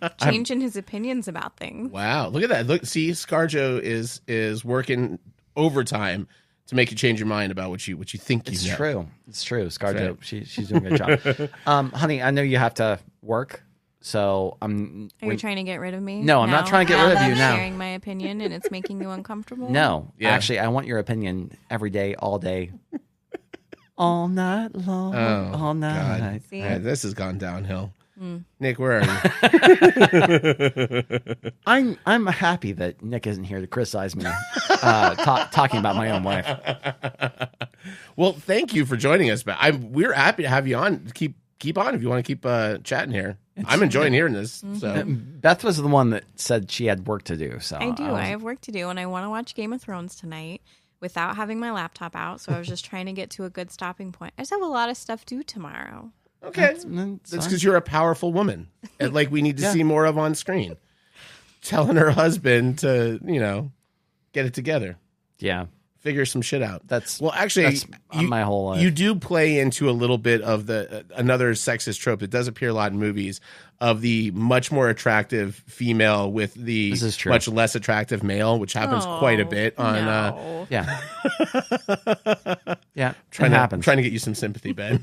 was changing his opinions about things. Wow, look at that. Look, see, ScarJo is working overtime to make you change your mind about what you think you know. It's true. ScarJo, right. she's doing a good job. Honey, I know you have to work. So Are you trying to get rid of me? No, I'm not trying to get rid of you now. Sharing my opinion and it's making you uncomfortable? No. Yeah. Actually, I want your opinion every day, all day. All night long. All night. See? Yeah, this has gone downhill. Nick, where are you? I'm happy that Nick isn't here to criticize me talking about my own wife. Well, thank you for joining us, but we're happy to have you on. Keep on if you want to keep chatting here. I'm enjoying hearing this. So Beth was the one that said she had work to do. So I do. I have work to do, and I want to watch Game of Thrones tonight without having my laptop out. So I was just trying to get to a good stopping point. I just have a lot of stuff due tomorrow. Okay, that's because you're a powerful woman, and like we need to see more of on screen. Telling her husband to, get it together. Yeah. Figure some shit out. That's my whole life. You do play into a little bit of another sexist trope that does appear a lot in movies of the much more attractive female with the much less attractive male, which happens quite a bit on. Yeah. Trying to get you some sympathy, Ben.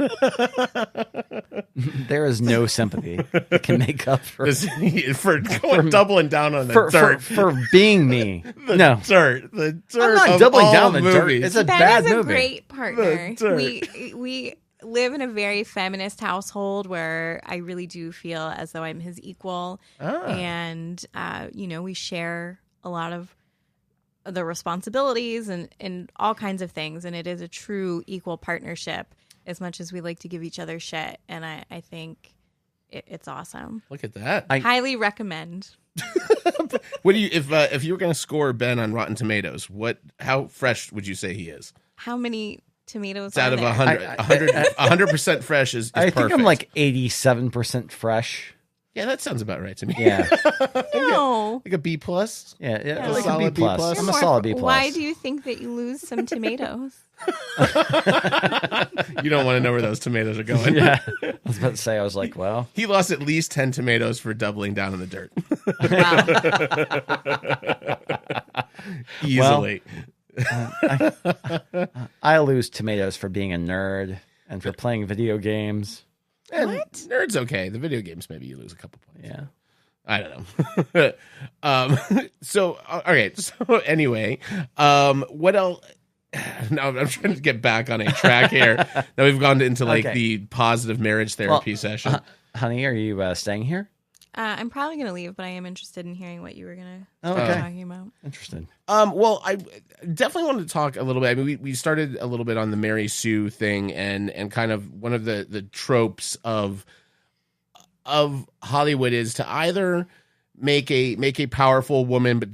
There is no sympathy that can make up for doubling down on the dirt for being me. The dirt. I'm not doubling down on the dirt. It's a bad movie. Ben is a great partner. We live in a very feminist household where I really do feel as though I'm his equal, and we share a lot of the responsibilities and all kinds of things, and it is a true equal partnership. As much as we like to give each other shit, and I think it's awesome. Look at that! I highly recommend. What do you if you were going to score Ben on Rotten Tomatoes? How fresh would you say he is? How many tomatoes? It's out of 100. 100% fresh is I perfect. think I'm like 87% fresh. Yeah, that sounds about right to me. Yeah. No. Like a B plus. Yeah, a like solid a B plus. B+. I'm a solid B plus. Why do you think that you lose some tomatoes? You don't want to know where those tomatoes are going. Yeah. I was about to say, I was like, well. He lost at least 10 tomatoes for doubling down on the dirt. Wow. Easily. I lose tomatoes for being a nerd and for playing video games. And nerd's okay. The video games, maybe you lose a couple points. Yeah. I don't know. So anyway, what else? Now I'm trying to get back on a track here. Now we've gone into the positive marriage therapy session. Honey, are you staying here? I'm probably going to leave, but I am interested in hearing what you were going to start talking about. Interesting. Well, I definitely wanted to talk a little bit. I mean, we started a little bit on the Mary Sue thing and kind of one of the tropes of Hollywood is to either make a powerful woman, but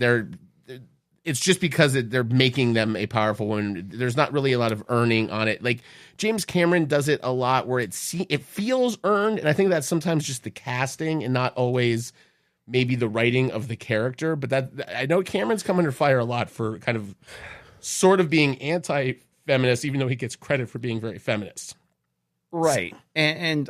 it's just because they're making them a powerful woman. There's not really a lot of earning on it. Like James Cameron does it a lot where it feels earned. And I think that's sometimes just the casting and not always maybe the writing of the character. But that I know Cameron's come under fire a lot for kind of sort of being anti-feminist, even though he gets credit for being very feminist. Right. And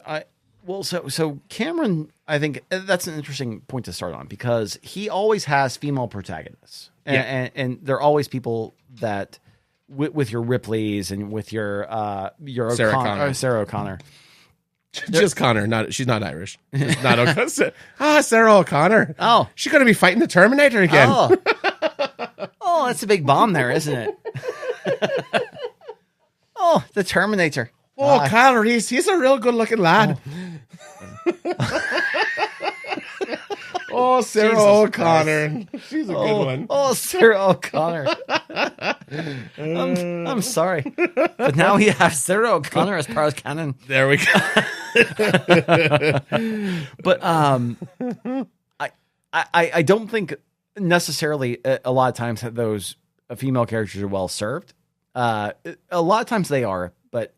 so Cameron, I think that's an interesting point to start on because he always has female protagonists. And they're always people that with your Ripleys and with your Sarah O'Connor. Just Connor, she's not Irish. Just not O'Connor. Sarah O'Connor. Oh, she's going to be fighting the Terminator again. Oh, that's a big bomb there, isn't it? Oh, the Terminator. Oh, Connor, he's a real good looking lad. Oh, Sarah O'Connor. She's a good one. Oh, Sarah O'Connor. I'm sorry. But now we have Sarah O'Connor as part of canon. There we go. But I don't think necessarily a lot of times that those female characters are well served. A lot of times they are, but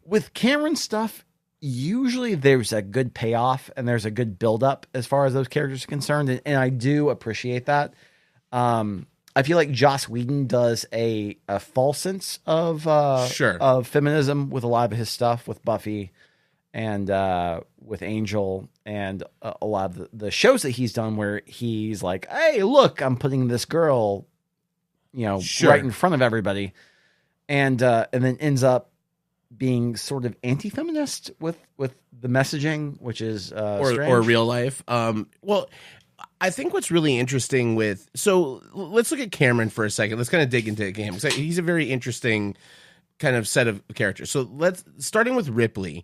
with Cameron stuff, usually there's a good payoff and there's a good buildup as far as those characters are concerned. And I do appreciate that. I feel like Joss Whedon does a false sense of feminism with a lot of his stuff with Buffy and with Angel and a lot of the shows that he's done where he's like, hey, look, I'm putting this girl, right in front of everybody. And then ends up being sort of anti-feminist with the messaging, which is or real life. Well, I think what's really interesting so let's look at Cameron for a second. Let's kind of dig into Cameron. He's a very interesting kind of set of characters. So starting with Ripley.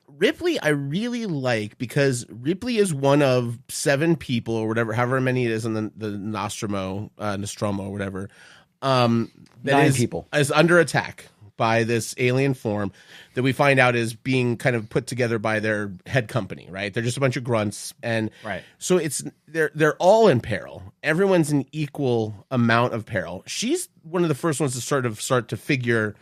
Ripley I really like because Ripley is one of 7 people or whatever, however many it is in the Nostromo or whatever. 9 people is under attack by this alien form that we find out is being kind of put together by their head company, right? They're just a bunch of grunts. And so they're all in peril. Everyone's in equal amount of peril. She's one of the first ones to start to figure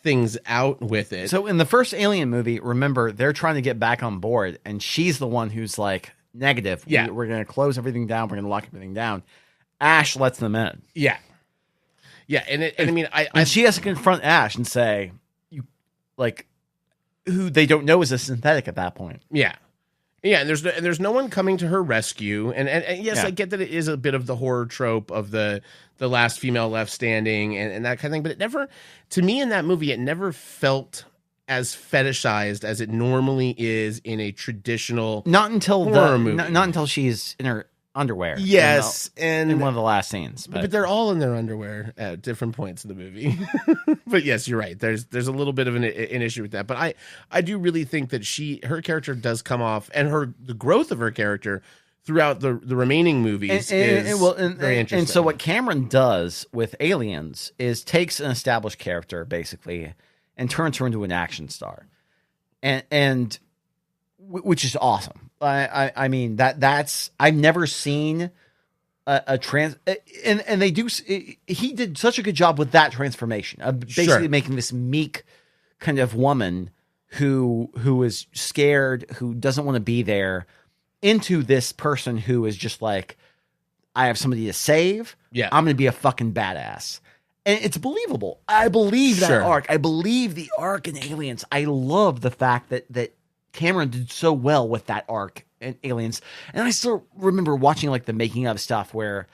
things out with it. So in the first Alien movie, remember, they're trying to get back on board and she's the one who's like, negative. Yeah. We're going to close everything down. We're going to lock everything down. Ash lets them in. Yeah. Yeah, and I mean, she has to confront Ash and say, "You, like, who they don't know is a synthetic at that point. Yeah. Yeah, and there's no one coming to her rescue, and yes, I get that it is a bit of the horror trope of the last female left standing and that kind of thing, but it never, to me in that movie, it never felt as fetishized as it normally is in a traditional not until horror movie. Not until she's in her underwear. Yes, and in one of the last scenes, but they're all in their underwear at different points in the movie. But yes, you're right. There's a little bit of an issue with that, but I do really think that her character does come off, and the growth of her character throughout the remaining movies is very interesting. And so what Cameron does with Aliens is takes an established character basically and turns her into an action star, and which is awesome. I mean that's I've never seen a trans and they do. He did such a good job with that transformation of basically making this meek kind of woman who is scared, who doesn't want to be there, into this person who is just like, I have somebody to save. Yeah, I'm going to be a fucking badass. And it's believable. I believe that arc. I believe the arc in Aliens. I love the fact that Cameron did so well with that arc in Aliens. And I still remember watching like the making of stuff where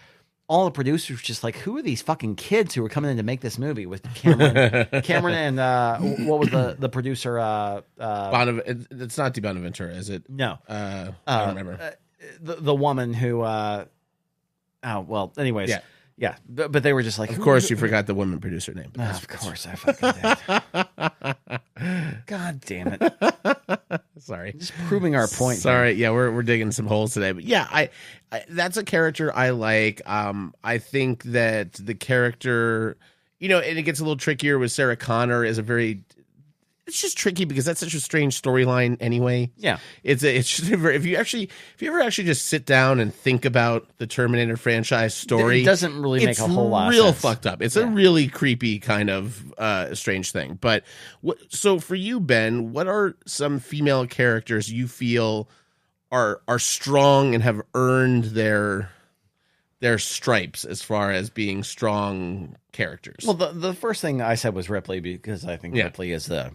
all the producers were just like, who are these fucking kids who are coming in to make this movie with Cameron? Cameron and what was the producer? It's not Bonaventura, is it? No. I don't remember. The woman who anyways. Yeah. Yeah, but they were just like... Of course you forgot the woman producer name. Of course I fucking did. God damn it. Sorry. Just proving our point. Sorry, yeah, we're digging some holes today. But yeah, I that's a character I like. I think that the character... and it gets a little trickier with Sarah Connor as a very... It's just tricky because that's such a strange storyline anyway. Yeah. It's just, if you ever actually just sit down and think about the Terminator franchise story, it doesn't really make a whole lot of sense. It's real fucked up. It's a really creepy kind of strange thing. But so for you, Ben, what are some female characters you feel are strong and have earned their stripes as far as being strong characters? Well, the first thing I said was Ripley, because I think Ripley is the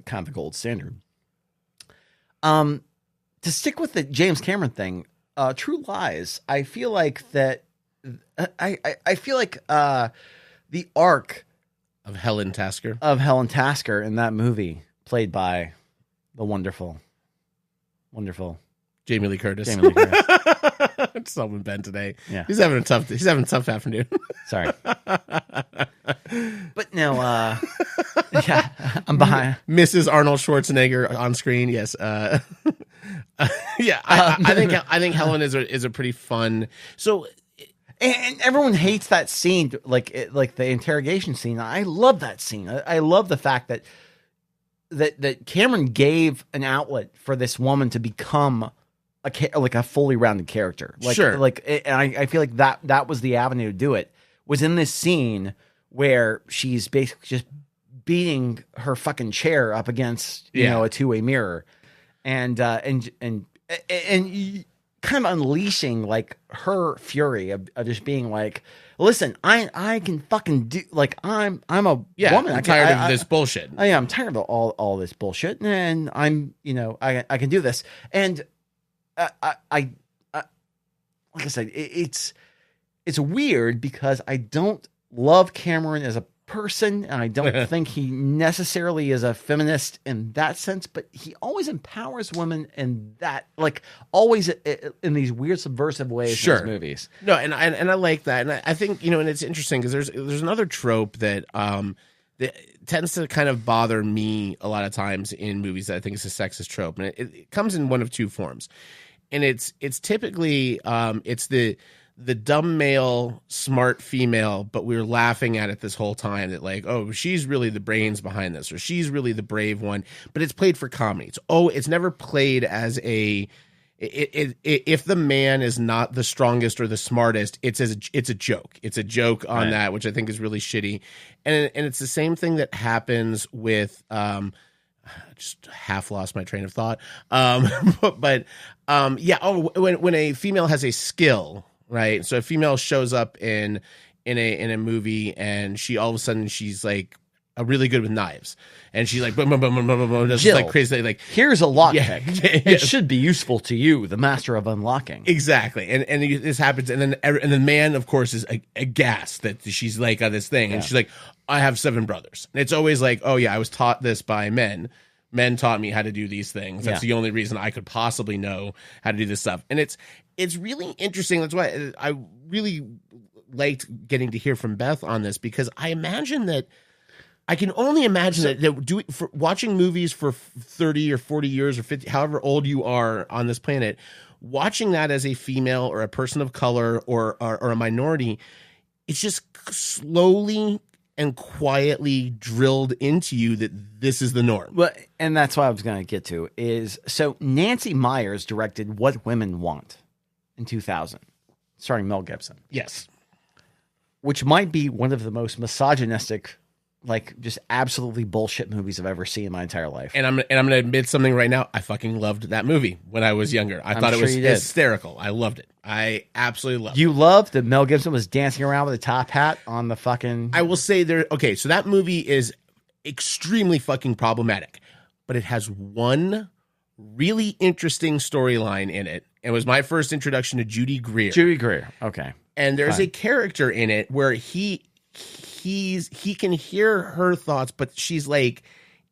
kind of the gold standard. To stick with the James Cameron thing, True Lies, I feel like that. I feel like the arc of Helen Tasker in that movie, played by the wonderful Jamie Lee Curtis. It's all with Ben today. Yeah, he's having a tough afternoon. Sorry, but no, yeah, I'm behind. Mrs. Arnold Schwarzenegger on screen. Yes, yeah. I think Helen is a pretty fun. So, and everyone hates that scene, like the interrogation scene. I love that scene. I love the fact that Cameron gave an outlet for this woman to become a fully rounded character. I feel like that was the avenue to do it, was in this scene where she's basically just beating her fucking chair up against a two-way mirror, and kind of unleashing like her fury of just being like, listen, I can fucking do, like, I'm a woman. I'm tired of this bullshit. I'm tired of all this bullshit, and I'm I can do this. And I like I said, it's weird because I don't love Cameron as a person, and I don't think he necessarily is a feminist in that sense, but he always empowers women in that, like, always in these weird subversive ways in his movies. No, and I like that, and I think and it's interesting because there's another trope that that tends to kind of bother me a lot of times in movies that I think is a sexist trope, and it comes in one of two forms, and it's typically it's the dumb male, smart female, but we're laughing at it this whole time that, like, oh, she's really the brains behind this, or she's really the brave one, but it's played for comedy. It's never played as if the man is not the strongest or the smartest, it's a joke. It's a joke on that, which I think is really shitty. And it's the same thing that happens with, just half lost my train of thought. When a female has a skill, right? So a female shows up in a movie and she all of a sudden she's like really good with knives, and she's like, boom, boom, boom, boom, boom, boom, just Jill, like crazy, like here's a lockpick. It should be useful to you, the master of unlocking. Exactly, and this happens, and the man, of course, is aghast that she's like on this thing, and she's like, I have 7 brothers, and it's always like, oh yeah, I was taught this by men. Men taught me how to do these things. That's the only reason I could possibly know how to do this stuff, and it's really interesting. That's why I really liked getting to hear from Beth on this, because I imagine that. I can only imagine that watching movies for 30 or 40 years or 50, however old you are on this planet, watching that as a female or a person of color or a minority, it's just slowly and quietly drilled into you that this is the norm. Well, and that's what I was going to get to is, so Nancy Meyers directed What Women Want in 2000, starring Mel Gibson. Yes. Which might be one of the most misogynistic, like just absolutely bullshit movies I've ever seen in my entire life. And I'm going to admit something right now. I fucking loved that movie when I was younger. I thought it was hysterical. I loved it. I absolutely loved it. You loved that Mel Gibson was dancing around with a top hat on the fucking... I will say okay, so that movie is extremely fucking problematic, but it has one really interesting storyline in it. It was my first introduction to Judy Greer. Judy Greer, okay. And there's a character in it where he can hear her thoughts, but she's like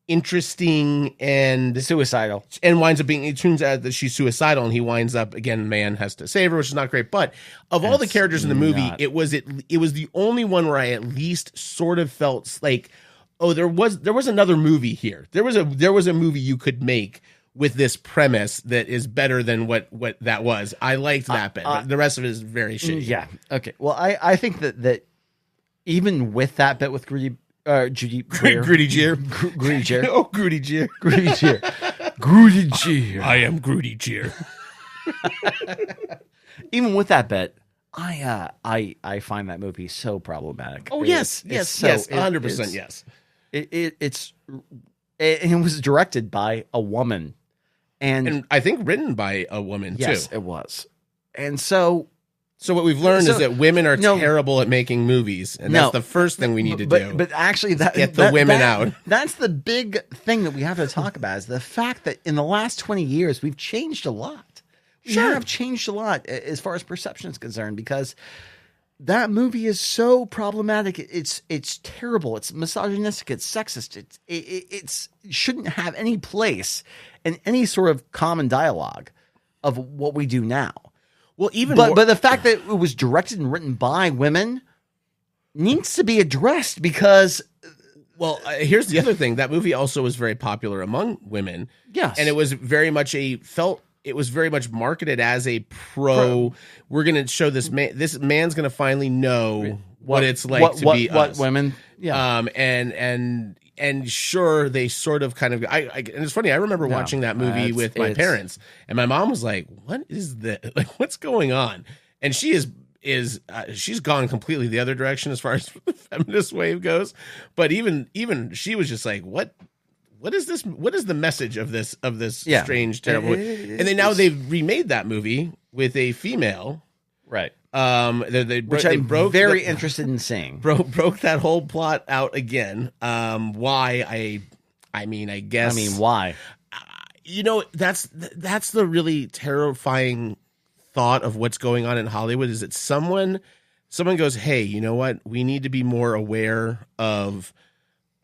interesting and suicidal, and winds up being, it turns out that she's suicidal, and he winds up, again, man has to save her, which is not great. But of all the characters in the movie, it was the only one where I at least sort of felt like, oh, there was another movie here. There was a movie you could make with this premise that is better than what that was. I liked that bit. But the rest of it is very shitty. Yeah. Okay. Well, I think that even with that bit with Judy Greer. Grudy Jeer. Grudy Jeer. Oh, Grudy Jeer. Grudy Jeer. Grudy Jeer. I am Grudy Jeer. Even with that bit, I find that movie so problematic. Oh, yes. 100% yes. It was directed by a woman. And I think written by a woman, too. Yes, it was. And so what we've learned is that women are terrible at making movies, and that's the first thing we need to do. But actually, get the women out. That's the big thing that we have to talk about, is the fact that in the last 20 years, we've changed a lot. We have changed a lot as far as perception is concerned, because that movie is so problematic. It's terrible. It's misogynistic. It's sexist. It shouldn't have any place in any sort of common dialogue of what we do now. Well, but the fact that it was directed and written by women needs to be addressed, because... Well, here's the other thing. That movie also was very popular among women. Yes. And it was very much marketed as a pro. We're going to show this man's going to finally know what it's like to be us. Women. Yeah. And sure, they sort of kind of, and it's funny, I remember watching that movie with my parents, and my mom was like, what is that? Like, what's going on? And she's gone completely the other direction as far as the feminist wave goes. But even she was just like, what is this? What is the message of this strange, terrible? And they've remade that movie with a female. Right. Which I'm very interested in seeing. Broke that whole plot out again. Why? I guess. Why? That's the really terrifying thought of what's going on in Hollywood, is that someone goes, hey, you know what? We need to be more aware of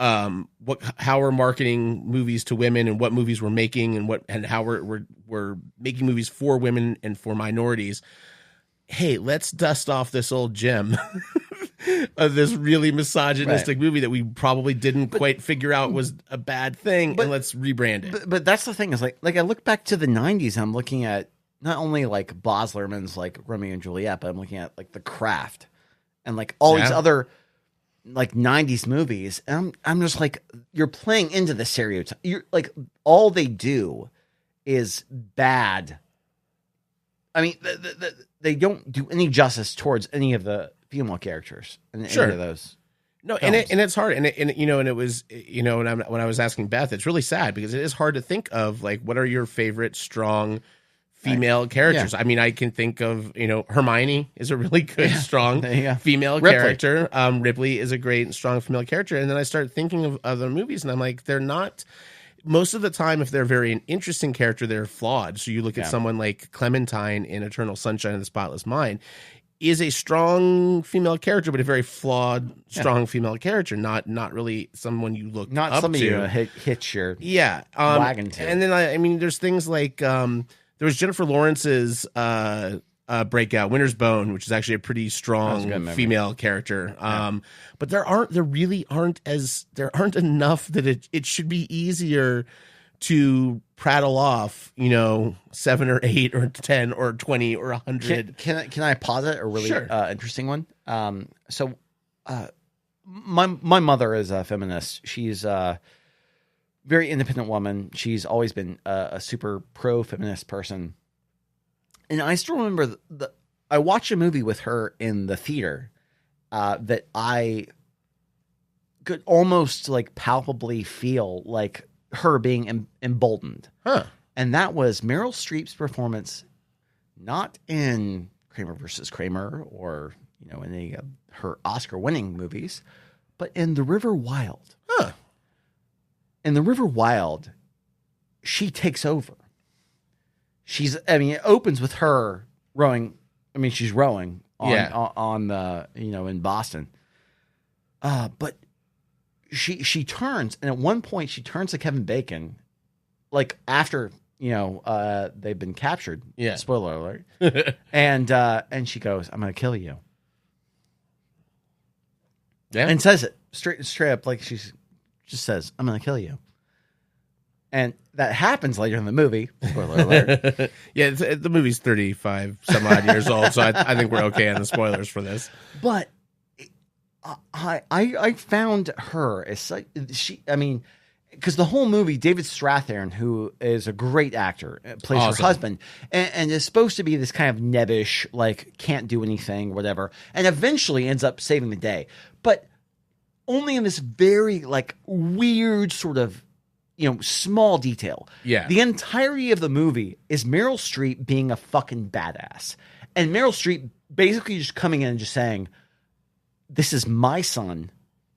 how we're marketing movies to women, and what movies we're making, and how we're making movies for women and for minorities. Hey, let's dust off this old gem of this really misogynistic movie that we probably didn't quite figure out was a bad thing, and let's rebrand it. But that's the thing, is like I look back to the 90s, I'm looking at not only like Baz Luhrmann's like Romeo and Juliet, but I'm looking at like The Craft and like all these other like 90s movies. And I'm just like, you're playing into the stereotype. You're like, all they do is bad. I mean, they don't do any justice towards any of the female characters in any of those. No, films. and it's hard, and it was, when I was asking Beth, it's really sad, because it is hard to think of like, what are your favorite strong female characters. I mean, I can think of, Hermione is a really good, strong female character. Ripley is a great, strong female character. And then I start thinking of other movies, and I'm like, they're not. Most of the time, if they're very an interesting character, they're flawed. So you look at someone like Clementine in Eternal Sunshine of the Spotless Mind, is a strong female character, but a very flawed, strong female character. Not really someone you look not up somebody to. you hitch your wagon to. And then I mean, there's things like there was Jennifer Lawrence's breakout, Winter's Bone, which is actually a pretty strong female character. But there aren't enough that it should be easier to prattle off, 7 or 8 or 10 or 20 or 100. Can I posit a really interesting one? So my mother is a feminist. She's a very independent woman. She's always been a super pro-feminist person. And I still remember I watched a movie with her in the theater that I could almost like palpably feel like her being emboldened. And that was Meryl Streep's performance, not in Kramer versus Kramer or, in any of her Oscar-winning movies, but in The River Wild. In The River Wild, she takes over. It opens with her rowing. I mean, she's rowing on the, in Boston. But she turns, and at one point she turns to Kevin Bacon, like after, they've been captured. Yeah. Spoiler alert. And she goes, "I'm going to kill you." Yeah. And says it straight up, like she just says, "I'm going to kill you." And that happens later in the movie. Spoiler alert. Yeah, the movie's 35 some odd years old, so I think we're okay on the spoilers for this. But I found her as such, because the whole movie, David Strathairn, who is a great actor, plays her husband, and is supposed to be this kind of nebbish, like can't do anything, whatever, and eventually ends up saving the day, but only in this very like weird sort of small detail. Yeah. The entirety of the movie is Meryl Streep being a fucking badass. And Meryl Streep basically just coming in and just saying, "This is my son.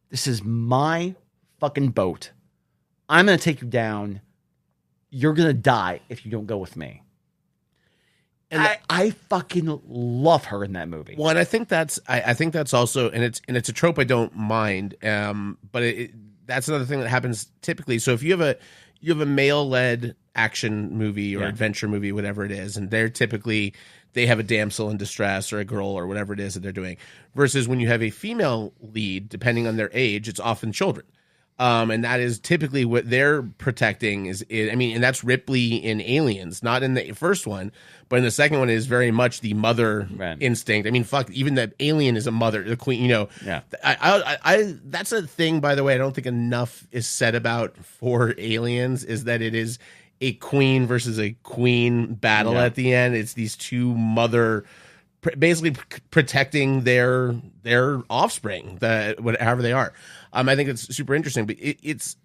This is my fucking boat. I'm going to take you down. You're going to die if you don't go with me." And I fucking love her in that movie. Well, and I think that's also, and it's a trope I don't mind. But that's another thing that happens typically. So if you have a male-led action movie or adventure movie, whatever it is, and they have a damsel in distress or a girl or whatever it is that they're doing, versus when you have a female lead, depending on their age, it's often children. And that is typically what they're protecting and that's Ripley in Aliens, not in the first one, but in the second one is very much the mother instinct. I mean, fuck, even the alien is a mother, the queen, Yeah. I that's a thing, by the way, I don't think enough is said about for Aliens, is that it is a queen versus a queen battle at the end. It's these two mother basically protecting their offspring, whatever they are. I think it's super interesting, but it's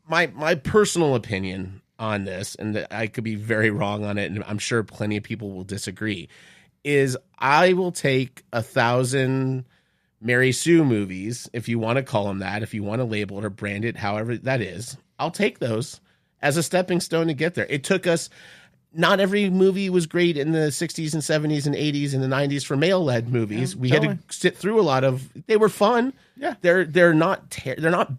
my personal opinion on this, and I could be very wrong on it, and I'm sure plenty of people will disagree, is I will take 1,000 Mary Sue movies, if you want to call them that, if you want to label it or brand it, however that is, I'll take those as a stepping stone to get there. It took us. Not every movie was great in the 60s and 70s and 80s and the 90s for male-led movies. We had to sit through a lot of. They were fun. Yeah, they're not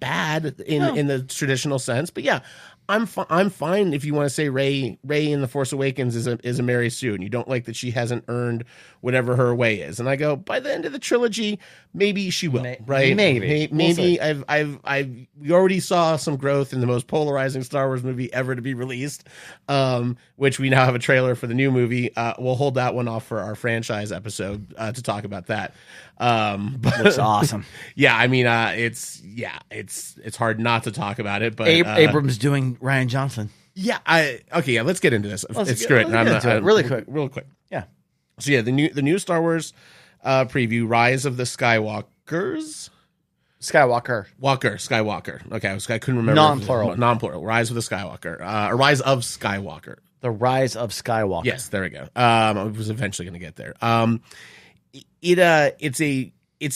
bad in the traditional sense. But yeah, I'm fine if you want to say Rey in The Force Awakens is a Mary Sue, and you don't like that she hasn't earned whatever her way is. And I go, by the end of the trilogy, maybe she will, right? Maybe. We already saw some growth in the most polarizing Star Wars movie ever to be released, which we now have a trailer for the new movie. We'll hold that one off for our franchise episode to talk about that. Looks awesome. Yeah, I mean, it's hard not to talk about it, but Abrams doing Rian Johnson. Yeah, let's get into this. Screw it. Real quick. Yeah. So yeah, the new Star Wars preview, Rise of the Skywalkers. Skywalker. Okay, I couldn't remember. Non-plural. Rise of the Skywalker. Rise of Skywalker. The Rise of Skywalker. Yes, there we go. I was eventually going to get there. It's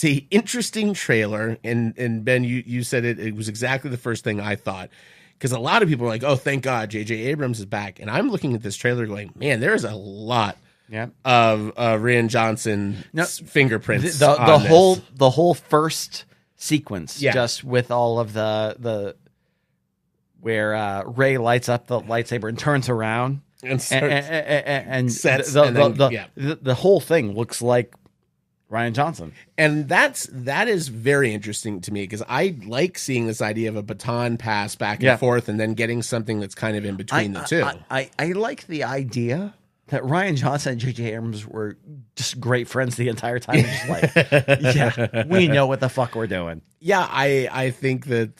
a interesting trailer, and Ben, you said it was exactly the first thing I thought, because a lot of people are like, "Oh, thank God, J.J. Abrams is back," and I'm looking at this trailer going, "Man, there is a lot of Rian Johnson's fingerprints." The whole first sequence, just with all of the where Rey lights up the lightsaber and turns around and sets, the whole thing looks like Rian Johnson. And that is very interesting to me, because I like seeing this idea of a baton pass back and forth, and then getting something that's kind of in between the two. I like the idea that Rian Johnson and J.J. Abrams were just great friends the entire time. Just like, we know what the fuck we're doing. Yeah, I think that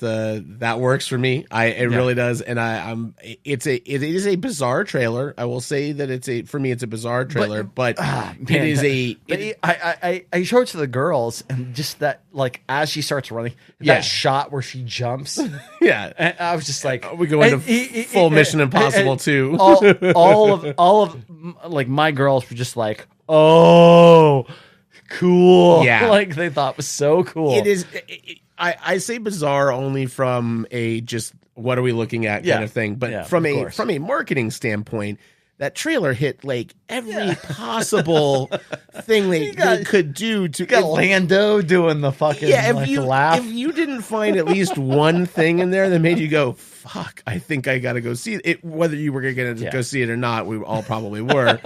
that works for me. It really does, and it is a bizarre trailer. I will say that for me it's a bizarre trailer, but I showed it to the girls, and just that, like, as she starts running, that shot where she jumps, and I was just like, we go into full Mission Impossible 2. all of like my girls were just like, oh, cool. Yeah. Like, they thought it was so cool. It is. I say bizarre only from a just what are we looking at kind of thing, but from a marketing standpoint, that trailer hit like every possible thing they could do to get Lando doing the fucking laugh. If you didn't find at least one thing in there that made you go, fuck, I think I got to go see it, whether you were going to go see it or not, we all probably were.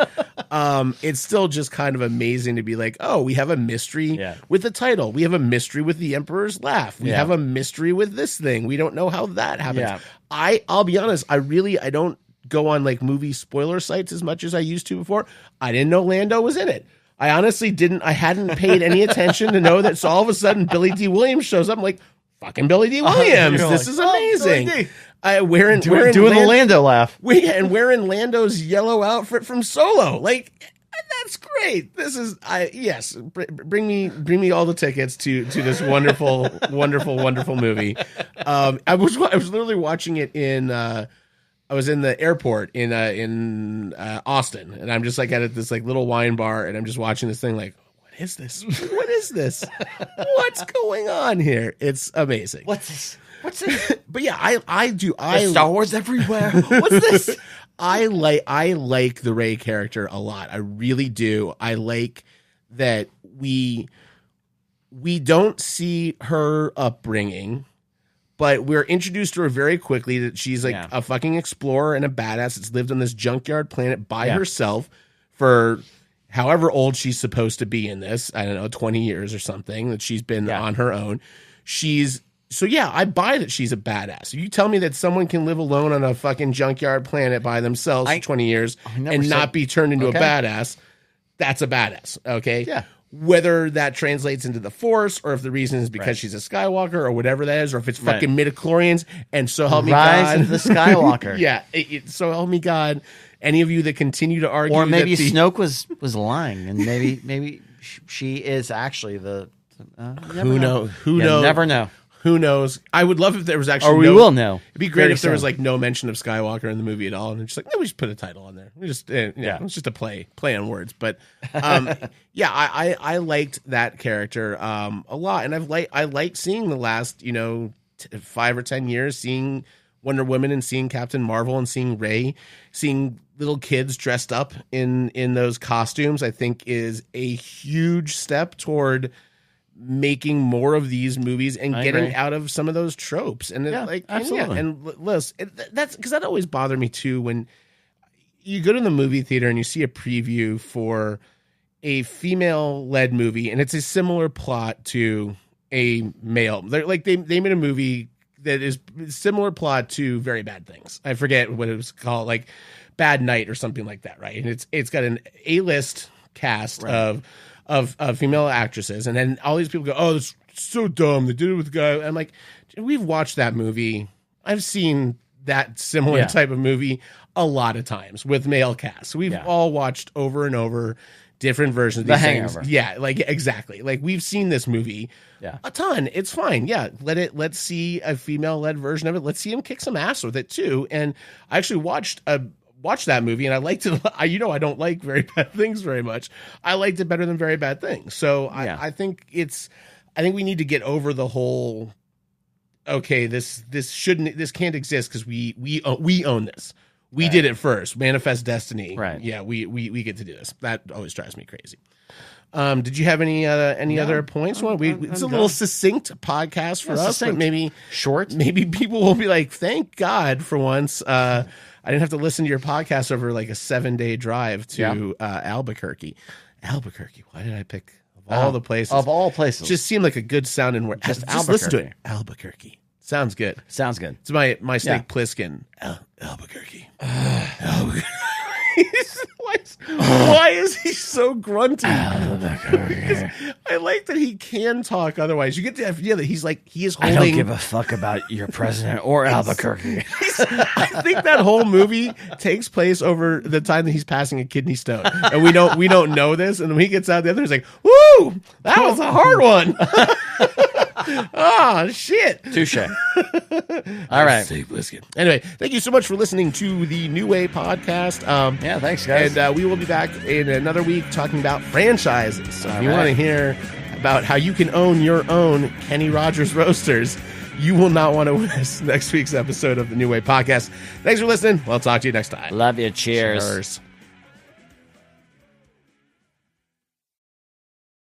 It's still just kind of amazing to be like, oh, we have a mystery with the title. We have a mystery with the Emperor's Laugh. We have a mystery with this thing. We don't know how that happens. Yeah. I'll be honest, I don't go on like movie spoiler sites as much as I used to before. I didn't know Lando was in it. I honestly didn't. I hadn't paid any attention to know that. So all of a sudden, Billy D. Williams shows up. I'm like, fucking Billy D. Williams. This is amazing. Wearing the Lando laugh. And wearing Lando's yellow outfit from Solo. Like, that's great. This is yes. Bring me all the tickets to this wonderful, wonderful, wonderful movie. I was literally watching it in. I was in the airport in Austin, and I'm just like at this like little wine bar, and I'm just watching this thing like, what is this? What is this? What's going on here? It's amazing. What's this? But yeah, I do. There's Star Wars everywhere. What's this? I like the Rey character a lot. I really do. I like that we don't see her upbringing, but we're introduced to her very quickly, that she's like a fucking explorer and a badass that's lived on this junkyard planet by herself for however old she's supposed to be in this. I don't know, 20 years or something, that she's been on her own. So yeah, I buy that she's a badass. You tell me that someone can live alone on a fucking junkyard planet by themselves for 20 years and not be turned into a badass, that's a badass, okay? Yeah. Whether that translates into the Force, or if the reason is because she's a Skywalker, or whatever that is, or if it's fucking midichlorians, and so help me God. Rise of the Skywalker. So help me God. Any of you that continue to argue, or maybe Snoke was lying, and maybe she is actually the. Who knows? Never know. Who knows? I would love if there was actually. Or we will know. It'd be great if there was like no mention of Skywalker in the movie at all, and just like, no, we just put a title on there. We just it's just a play on words. But I liked that character a lot, and I like seeing the last 5 or 10 years, seeing Wonder Woman and seeing Captain Marvel and seeing Rey, seeing little kids dressed up in those costumes. I think is a huge step toward making more of these movies and getting out of some of those tropes. And absolutely. And listen, that's because that always bothered me too, when you go to the movie theater and you see a preview for a female-led movie, and it's a similar plot to a male. They made a movie that is similar plot to Very Bad Things. I forget what it was called, like Bad Night or something like that, right? And it's got an A-list cast of female actresses, and then all these people go, oh, that's so dumb, they did it with the guy. I'm like, we've watched that movie. I've seen that similar type of movie a lot of times with male casts. We've all watched over and over different versions of these things. Yeah, like exactly. Like we've seen this movie a ton. It's fine. Yeah, let's see a female led version of it. Let's see him kick some ass with it too. And I actually watched watched that movie and I liked it. I don't like Very Bad Things very much. I liked it better than Very Bad Things. So I think we need to get over the whole, okay, this can't exist because we own this. We did it first. Manifest Destiny. Right. Yeah, we get to do this. That always drives me crazy. Did you have any other points? It's a little succinct podcast for us, but maybe short. Maybe people will be like, "Thank God for once, I didn't have to listen to your podcast over like a 7-day drive to Albuquerque." Albuquerque. Why did I pick all the places? Of all places, just seemed like a good sounding word. Just listen to it. Albuquerque. Sounds good. It's my Snake Plissken. Albuquerque. Albuquerque. Why is he so grunty? I like that he can talk otherwise. You get the idea that he is holding... I don't give a fuck about your president or Albuquerque. I think that whole movie takes place over the time that he's passing a kidney stone. And we don't know this. And when he gets out the other, he's like, woo, that was a hard one. Oh, shit. Touche. All right. Anyway, thank you so much for listening to the New Way podcast. Thanks, guys. And we will be back in another week talking about franchises. So if you want to hear about how you can own your own Kenny Rogers Roasters, you will not want to miss next week's episode of the New Way podcast. Thanks for listening. We'll talk to you next time. Love you. Cheers.